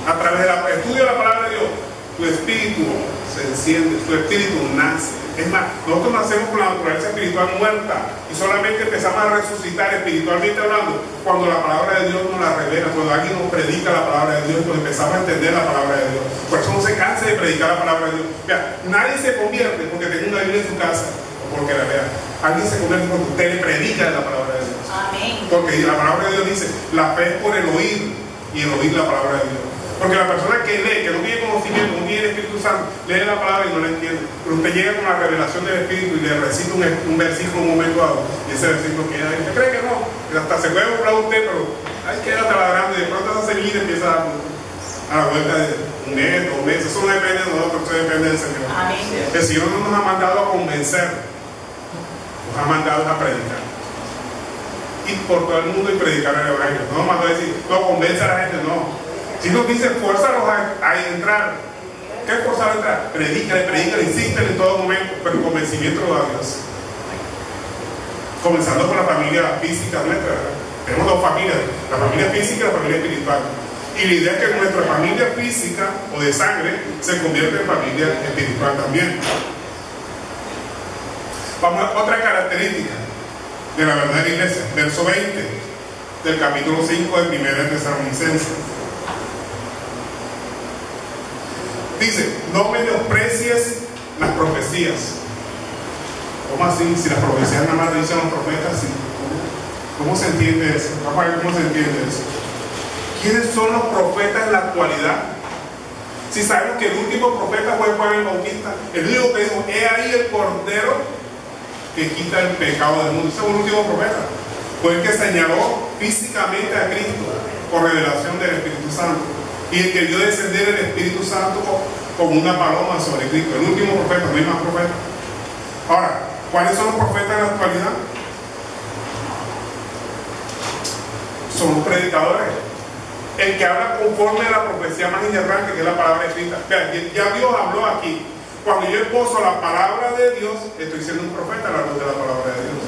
A través de estudia la palabra de Dios, tu espíritu se enciende, tu espíritu nace. Es más, nosotros nacemos con la naturaleza espiritual muerta y solamente empezamos a resucitar espiritualmente hablando cuando la palabra de Dios nos la revela, cuando alguien nos predica la palabra de Dios, cuando empezamos a entender la palabra de Dios. Por eso no se canse de predicar la palabra de Dios. Mira, nadie se convierte porque tenga una Biblia en su casa o porque la vea. Alguien se convierte porque usted le predica la palabra de Dios. Amén. Porque la palabra de Dios dice, la fe es por el oír y el oír la palabra de Dios. Porque la persona que lee, que no tiene conocimiento, no tiene el Espíritu Santo, lee la palabra y no la entiende. Pero usted llega con la revelación del Espíritu y le recita un versículo en un momento dado. Y ese versículo queda ahí. ¿Usted cree que no? Hasta se puede burlar usted, pero ahí queda taladrando y de pronto esa semilla empieza a dar a la vuelta de un mes, 2 meses. Eso no depende de nosotros, eso depende del Señor. Amén. El Señor no nos ha mandado a convencer, nos ha mandado a predicar. Ir por todo el mundo y predicar el evangelio. No nos mandó a decir, no, convence a la gente, no. Si nos dice, fuérzalos a entrar. ¿Qué es forzar a entrar? Predícale, insístele en todo momento, pero el convencimiento lo da Dios. Comenzando con la familia física nuestra. Tenemos 2 familias, la familia física y la familia espiritual. Y la idea es que nuestra familia física o de sangre se convierta en familia espiritual también. Vamos a otra característica de la verdadera iglesia. Verso 20 del capítulo 5 de 1 Tesalonicenses. Dice, no menosprecies las profecías. ¿Cómo así? Si las profecías nada más dicen los profetas, ¿sí? ¿Cómo se entiende eso? Vamos a ver cómo se entiende eso. ¿Quiénes son los profetas en la actualidad? Si sabemos que el último profeta fue Juan el Bautista, el único que dijo, he ahí el Cordero que quita el pecado del mundo. Ese fue el último profeta. Fue el que señaló físicamente a Cristo por revelación del Espíritu Santo. Y el que vio descender el Espíritu Santo como una paloma sobre Cristo. El último profeta, no hay más profeta. Ahora, ¿cuáles son los profetas en la actualidad? Son los predicadores. El que habla conforme a la profecía más inerrante, que es la palabra escrita. Vean, ya Dios habló aquí. Cuando yo esposo la palabra de Dios, estoy siendo un profeta a la luz de la palabra de Dios.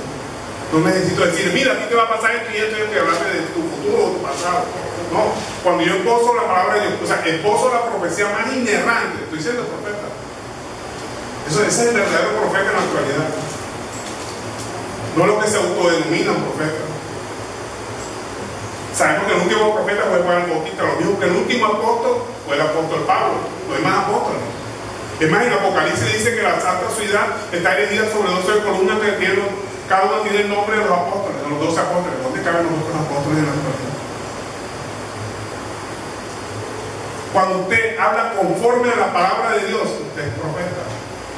No necesito decir, mira, a ti te va a pasar esto y esto y esto, hablando de tu futuro o tu pasado. No, cuando yo esposo la palabra de Dios, o sea, esposo la profecía más inerrante, estoy siendo profeta. Ese es el verdadero profeta en la actualidad. No lo que se autodenominan profeta. Sabemos que el último profeta fue Juan el Bautista. Lo dijo que el último apóstol fue el apóstol Pablo. No hay más apóstoles. Es más, en Apocalipsis dice que la santa ciudad está erigida sobre 12 columnas que tienen, cada una tiene el nombre de los apóstoles, de los 12 apóstoles. ¿Dónde caben los otros apóstoles en la actualidad? Cuando usted habla conforme a la palabra de Dios, usted es profeta.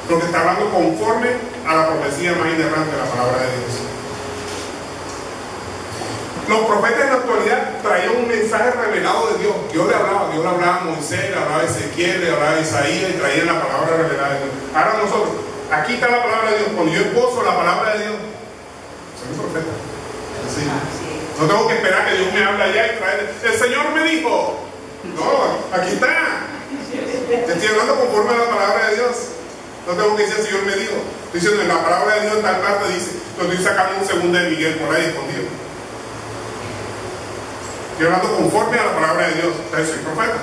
Porque está hablando conforme a la profecía más inerrante de la palabra de Dios. Los profetas en la actualidad traían un mensaje revelado de Dios. Dios le hablaba a Moisés, le hablaba a Ezequiel, le hablaba a Isaías y traían la palabra revelada de Dios. Ahora nosotros, aquí está la palabra de Dios. Cuando yo esbozo la palabra de Dios, soy un profeta. Así. No tengo que esperar que Dios me hable allá y traer. El Señor me dijo. No, aquí está. Estoy hablando conforme a la palabra de Dios. No tengo que decir el Señor me dijo. Estoy diciendo en la palabra de Dios en tal parte dice. Lo estoy sacando un segundo de Miguel por ahí escondido. Estoy hablando conforme a la palabra de Dios. Entonces soy profeta.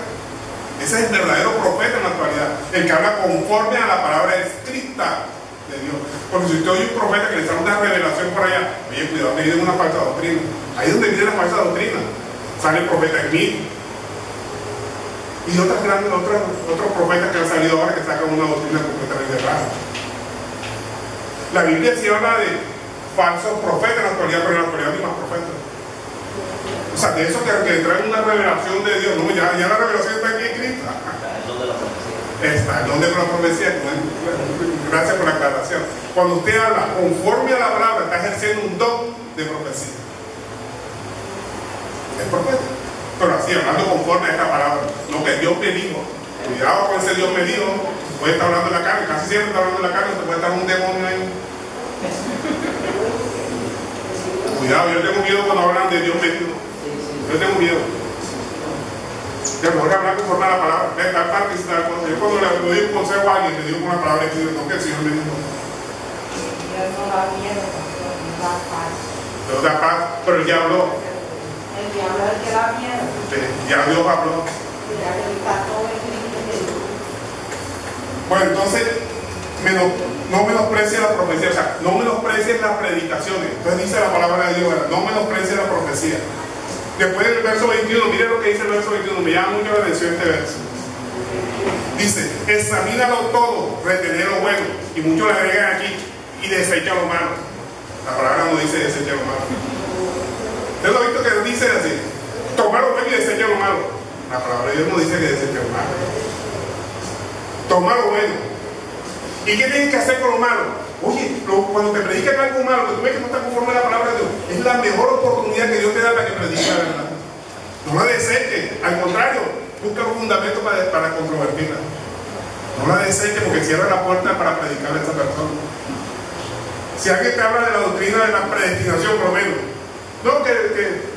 Ese es el verdadero profeta en la actualidad. El que habla conforme a la palabra escrita de Dios. Porque si usted oye un profeta que le sale una revelación por allá, oye, cuidado, que viene una falsa doctrina. Ahí es donde viene la falsa doctrina. Sale el profeta en mí. Y otros profetas que han salido ahora que sacan una doctrina completamente rara. La Biblia sí habla de falsos profetas en la actualidad, pero en la actualidad no hay más profetas. O sea, de esos que traen una revelación de Dios. No, ya la revelación está aquí escrita. Está el don de la profecía. Gracias por la aclaración. Cuando usted habla conforme a la palabra, está ejerciendo un don de profecía. Es profeta. Pero así, hablando conforme a esta palabra, lo que Dios me dijo. Cuidado con ese Dios me dijo. Puede estar hablando en la carne, casi siempre está hablando en la carne, se puede estar un demonio ahí. Cuidado, yo tengo miedo cuando hablan de Dios me dijo. Yo tengo miedo. De mejor hablar conforme a la palabra. De tal parte y tal cosa. Yo cuando le doy un consejo a alguien, le digo con una palabra que no, que el Señor me dijo. Dios no da miedo, no da paz. Dios da paz, pero Él ya habló. El diablo es el que da miedo. Ya Dios habló. Ya que está todo escrito. Bueno, entonces, no menosprecies la profecía, o sea, no menosprecies las predicaciones. Entonces dice la palabra de Dios, no menosprecies la profecía. Después del verso 21, mire lo que dice el verso 21, me llama mucho la atención este verso. Dice, examínalo todo, retener lo bueno. Y muchos le agregan aquí, y desecha lo malo. La palabra no dice desecha lo malo. ¿Usted lo ha visto que dice así? Tomar lo bueno y desecha lo malo. La palabra de Dios no dice que desecha lo malo. Tomar lo bueno. ¿Y qué tienes que hacer con lo malo? Oye, cuando te predican algo malo, que tú ves que no está conforme a la palabra de Dios, es la mejor oportunidad que Dios te da para que prediques la verdad. No la deseches, al contrario, busca un fundamento para controvertirla. No la deseches porque cierra la puerta para predicar a esta persona. Si alguien te habla de la doctrina de la predestinación, por lo menos, no, que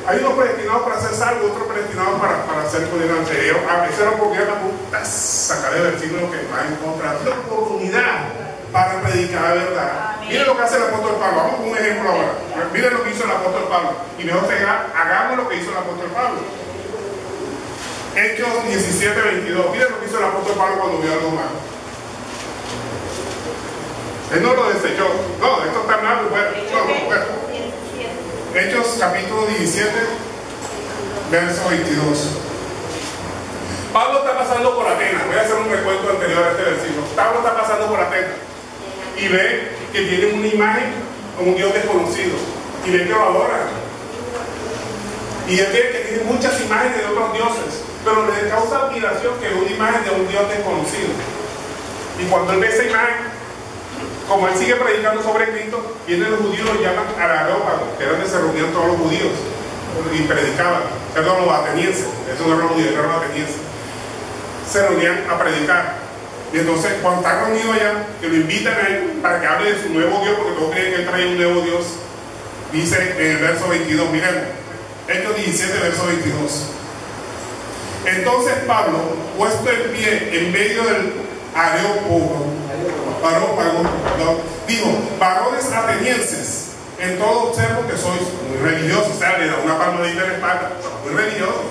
hay unos predestinados para ser salvos, otros predestinados para ser condenados. Esa era la oportunidad para sacar el versículo que va en contra. Es la oportunidad para predicar la verdad. Miren lo que hace el apóstol Pablo. Vamos con un ejemplo ahora. Miren lo que hizo el apóstol Pablo. Y mejor hagamos lo que hizo el apóstol Pablo. Hechos 17:22. Miren lo que hizo el apóstol Pablo cuando vio algo malo. Él no lo desechó. No, esto está mal. Bueno. Hechos capítulo 17, verso 22. Pablo está pasando por Atenas. Voy a hacer un recuento anterior a este versículo. Pablo está pasando por Atenas y ve que tiene una imagen como un Dios desconocido y ve que lo adoran. Y él ve que tiene muchas imágenes de otros dioses, pero le causa admiración que es una imagen de un Dios desconocido. Y cuando él ve esa imagen, como él sigue predicando sobre Cristo, vienen los judíos, lo llaman Areópago, que era donde se reunían todos los judíos y predicaban. Perdón, los atenienses, eso no eran los judíos, eran los atenienses. Se reunían a predicar. Y entonces, cuando está reunido allá, que lo invitan a él para que hable de su nuevo Dios, porque todos creen que él trae un nuevo Dios, dice en el verso 22, miremos, Hechos 17, verso 22. Entonces Pablo, puesto en pie en medio del Areópago, dijo, varones atenienses, en todo observo que sois muy religiosos. O sea, le da una palmadita en la espalda, muy religiosos.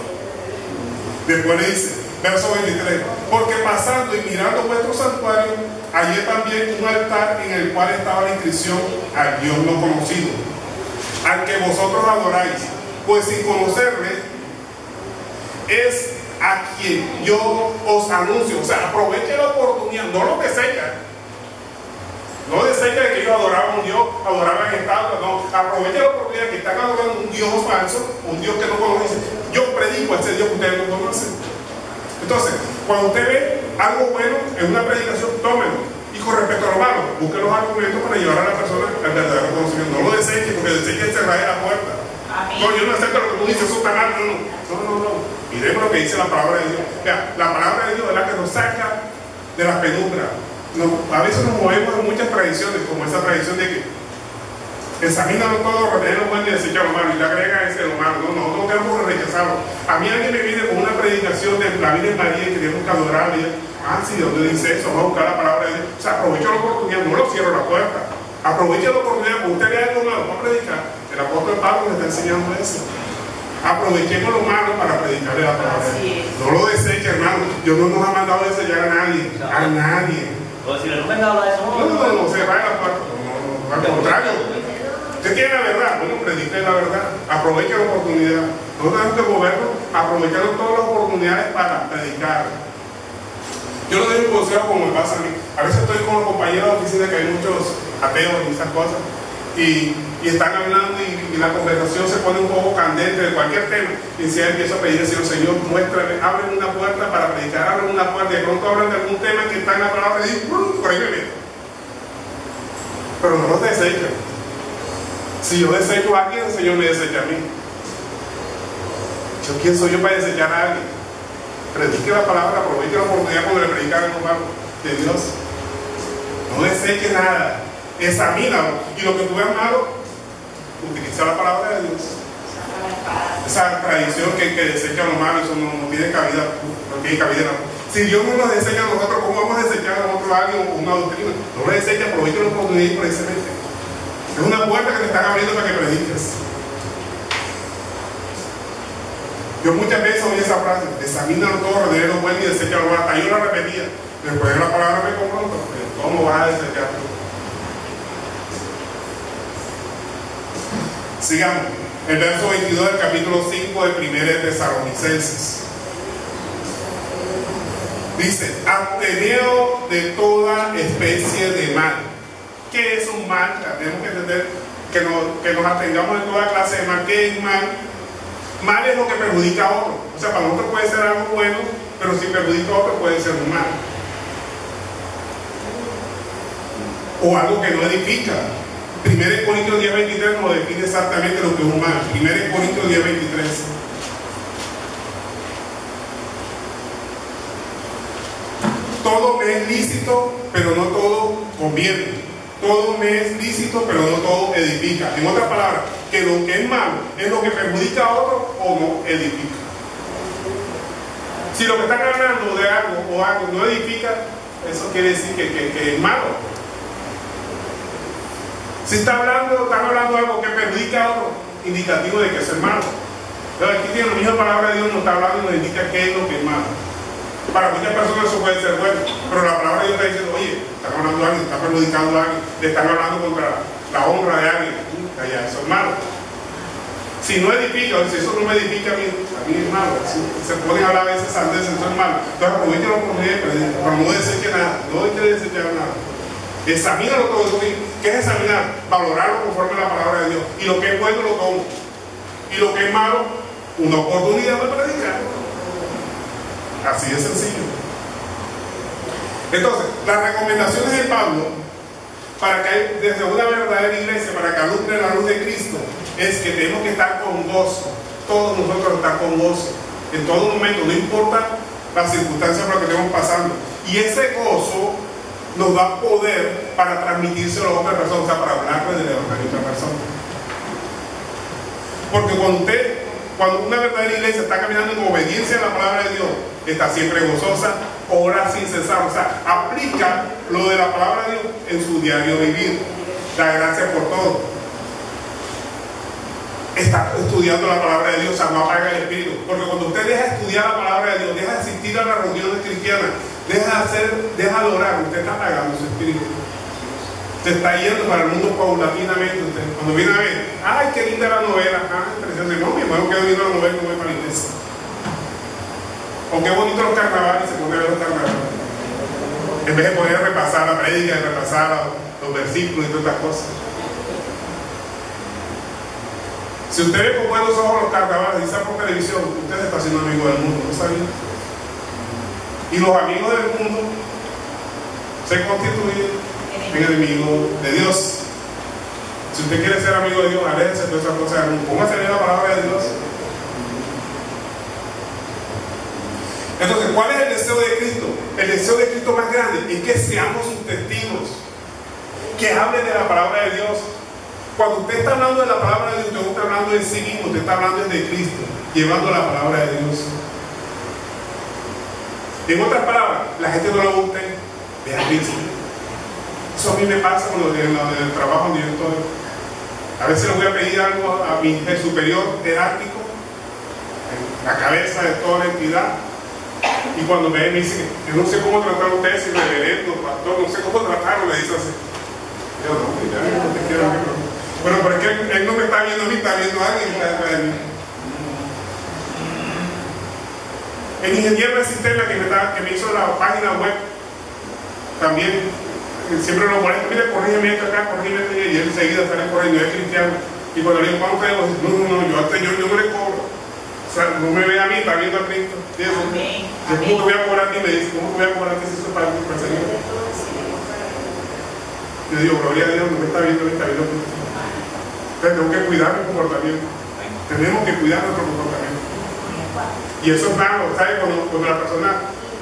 Después le dice, Verso 23. Porque pasando y mirando vuestro santuario, hallé también un altar en el cual estaba la inscripción al Dios no conocido, al que vosotros adoráis, pues sin conocerle es a quien yo os anuncio. O sea, aproveche la oportunidad, no lo desecha. No desecha de que ellos adoraban a un Dios, adoraban estatuas, no. Aproveche la oportunidad que están adorando un Dios falso, un Dios que no conocen. Yo predico a ese Dios que ustedes no conocen. Entonces, cuando usted ve algo bueno en una predicación, tómelo. Y con respecto a lo malo, busque los argumentos para llevar a la persona al verdadero conocimiento. No lo deseche, porque deseche cerrar la puerta. No, yo no acepto lo que tú dices, eso está mal. No. Miremos lo que dice la palabra de Dios. Mira, la palabra de Dios es la que nos saca de la penumbra. A veces nos movemos en muchas tradiciones, como esa tradición de que examínalo todo, retén lo bueno y desecha lo malo, y le agrega ese lo malo. No tenemos que rechazarlo. A mí alguien me viene con una predicación de la Virgen María que tenemos que adorarla. Sí, donde dice eso, vamos a buscar la palabra de Dios. O sea, aprovecho la oportunidad, no lo cierro la puerta. Aproveche la oportunidad, cuando usted vea algo malo para predicar. El apóstol Pablo le está enseñando eso. Aprovechemos lo malo para predicarle la palabra. No lo deseche, hermano. Dios no nos ha mandado a desechar a nadie. A nadie. O si no me habla de eso. No, se va a la puerta. No, al contrario. Usted tiene la verdad, bueno, predique la verdad. Aproveche la oportunidad. No tenemos que movernos, aprovechando todas las oportunidades para predicar. Yo no doy un consejo como me pasa a mí. A veces estoy con los compañeros de oficina que hay muchos ateos y esas cosas. Y están hablando y la conversación se pone un poco candente de cualquier tema. Y si empiezo a pedir al Señor, muéstrame, abren una puerta para predicar, abren una puerta. Y de pronto hablan de algún tema que está en la palabra y digo, por ahí me meto. Pero no los desechen. Si yo desecho a alguien, el Señor me desecha a mí. ¿Quién soy yo para desechar a alguien? Predique la palabra, aproveche la oportunidad cuando le predican en lugar de Dios. No deseche nada, examínalo. Y lo que tú veas malo, utiliza la palabra de Dios. Esa tradición que desecha lo malo, eso no tiene cabida, no tiene cabida. Si Dios no nos desecha a nosotros, ¿cómo vamos a desechar a nosotros a alguien o una doctrina? No lo desecha, aproveche la oportunidad precisamente. Es una puerta que te están abriendo para que prediques. Yo muchas veces oí esa frase, examínalo todo, rodee lo bueno y desecha lo malo. Hasta yo la repetía. Después de la palabra me confronto. ¿Cómo vas a desechar tú? Sigamos. El verso 22 del capítulo 5 de 1 de Tesalonicenses. Dice, absteneos de toda especie de mal. ¿Qué es un mal? Tenemos que entender que nos abstengamos de toda clase de mal. ¿Qué es mal? Mal es lo que perjudica a otro. O sea, para nosotros puede ser algo bueno, pero si perjudica a otro puede ser un mal. O algo que no edifica. 1 Corintios 10:23 nos define exactamente lo que es un mal. 1 Corintios 10:23. Todo me es lícito, pero no todo conviene. Todo me es lícito, pero no todo edifica. En otras palabras, que lo que es malo es lo que perjudica a otro o no edifica. Si lo que están hablando de algo o algo no edifica, eso quiere decir que es malo. Si están hablando de algo que perjudica a otro, indicativo de que eso es malo. Entonces aquí tiene la misma palabra de Dios, nos está hablando y nos indica qué es lo que es malo. Para muchas personas eso puede ser bueno, pero la palabra de Dios está diciendo, oye, están hablando de alguien, están perjudicando a alguien, le están hablando contra la honra de alguien, ya, eso es malo. Si no edifica, si eso no me edifica a mí es malo. Si se pueden hablar a veces sandeces, eso es malo. Entonces aprovechen la oportunidad para no deseche nada, no hay que desechar nada. Examínalo todo. ¿Qué es examinar? Valorarlo conforme a la palabra de Dios. Y lo que es bueno lo tomo. Y lo que es malo, una oportunidad de predicar. Así de sencillo. Entonces, las recomendaciones de Pablo para que desde una verdadera iglesia, para que alumbre la luz de Cristo, es que tenemos que estar con gozo. Todos nosotros estar con gozo en todo momento, no importa las circunstancias por las que estemos pasando. Y ese gozo nos da poder para transmitírselo a otra persona, o sea, para hablarle del evangelio a otra persona. Porque cuando una verdadera iglesia está caminando en obediencia a la palabra de Dios, está siempre gozosa, ora sin cesar, o sea, aplica lo de la palabra de Dios en su diario vivir. Da gracias por todo. está estudiando la palabra de Dios, o sea, no apaga el espíritu. Porque cuando usted deja de estudiar la palabra de Dios, deja de asistir a las reuniones cristianas, deja de adorar, usted está apagando su espíritu. Se está yendo para el mundo paulatinamente. Usted, cuando viene a ver, ay, qué linda la novela, precioso. No, mi hermano, quedó viendo la novela, no voy para la iglesia. O qué bonito los carnavales, se pone a ver los carnavales. En vez de poder repasar la prédica, de repasar los versículos y todas estas cosas. Si usted ve con buenos ojos los carnavales y sale por televisión, usted se está haciendo amigo del mundo, ¿no sabía? Y los amigos del mundo se constituyen en enemigos de Dios. Si usted quiere ser amigo de Dios, aléjese de todas esas cosas del mundo. Póngase bien la palabra de Dios. Entonces, ¿cuál es el deseo de Cristo? El deseo de Cristo más grande es que seamos sus testigos, que hablen de la palabra de Dios. Cuando usted está hablando de la palabra de Dios, usted no está hablando de sí mismo, usted está hablando de Cristo, llevando la palabra de Dios. En otras palabras, la gente no lo gusta, ve a Cristo. Eso a mí me pasa en el trabajo donde yo estoy. A veces le voy a pedir algo a mi superior jerárquico, la cabeza de toda la entidad. Y cuando me dice, yo no sé cómo tratar a ustedes, si reverendo, pastor, no sé cómo tratarlo, me dice así. Yo no, ya no te quiero ver. Bueno, pero es que él no me está viendo a mí, está viendo a alguien que está detrás de mí. El ingeniero de sistema que me hizo la página web, también, siempre lo molesta, mire, corrígeme esto acá, corrígeme esto, y él enseguida sale corriendo, es cristiano. Y cuando le digo, ¿cuánto tengo? No, yo no le cobro. O sea, no me ve a mí, está viendo a Cristo. Amén. ¿Cómo te voy a cobrar a ti? Me dice, ¿cómo te voy a cobrar a ti si eso es para el Señor? Yo digo, gloria a Dios, no me está viendo, me está viendo a Cristo. Entonces tengo que cuidar mi comportamiento. Tenemos que cuidar nuestro comportamiento. Y eso es malo, ¿sabes? Cuando la persona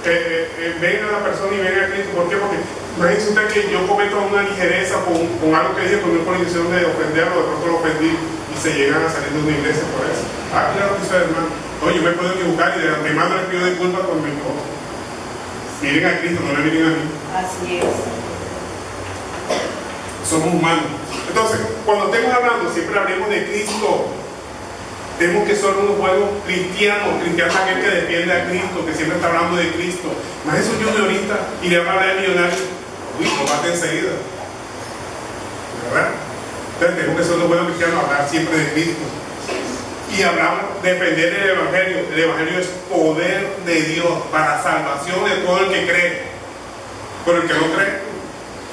venga a la persona y venga a Cristo, ¿por qué? Porque imagínese usted que yo cometo una ligereza con algo que dije, con una intención de ofenderlo, de pronto lo ofendí y se llegan a salir de una iglesia por eso. Ah, claro que soy hermano. Oye, yo me puedo equivocar y de antemano les pido disculpas por mi cosa. Miren a Cristo, no le miren a mí. Así es. Somos humanos. Entonces, cuando estemos hablando, siempre hablemos de Cristo. Tenemos que ser unos buenos cristianos. Cristianos aquel que defiende a Cristo, que siempre está hablando de Cristo. Más eso yo de ahorita y le va a hablar de millonario. Uy, lo mate enseguida. ¿Verdad? Entonces tenemos que ser unos buenos cristianos, hablar siempre de Cristo. Y hablamos, defender el Evangelio. El Evangelio es poder de Dios para salvación de todo el que cree. Pero el que no cree,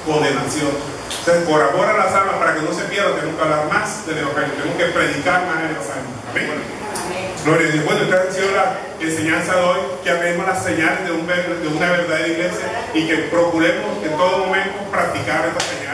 condenación. Entonces, por amor a las almas, para que no se pierda, tenemos que hablar más del Evangelio. Tenemos que predicar más de las almas. Amén. Gloria a Dios. Bueno, esta ha sido la enseñanza de hoy, que aprendemos las señales de una verdadera iglesia y que procuremos en todo momento practicar estas señales.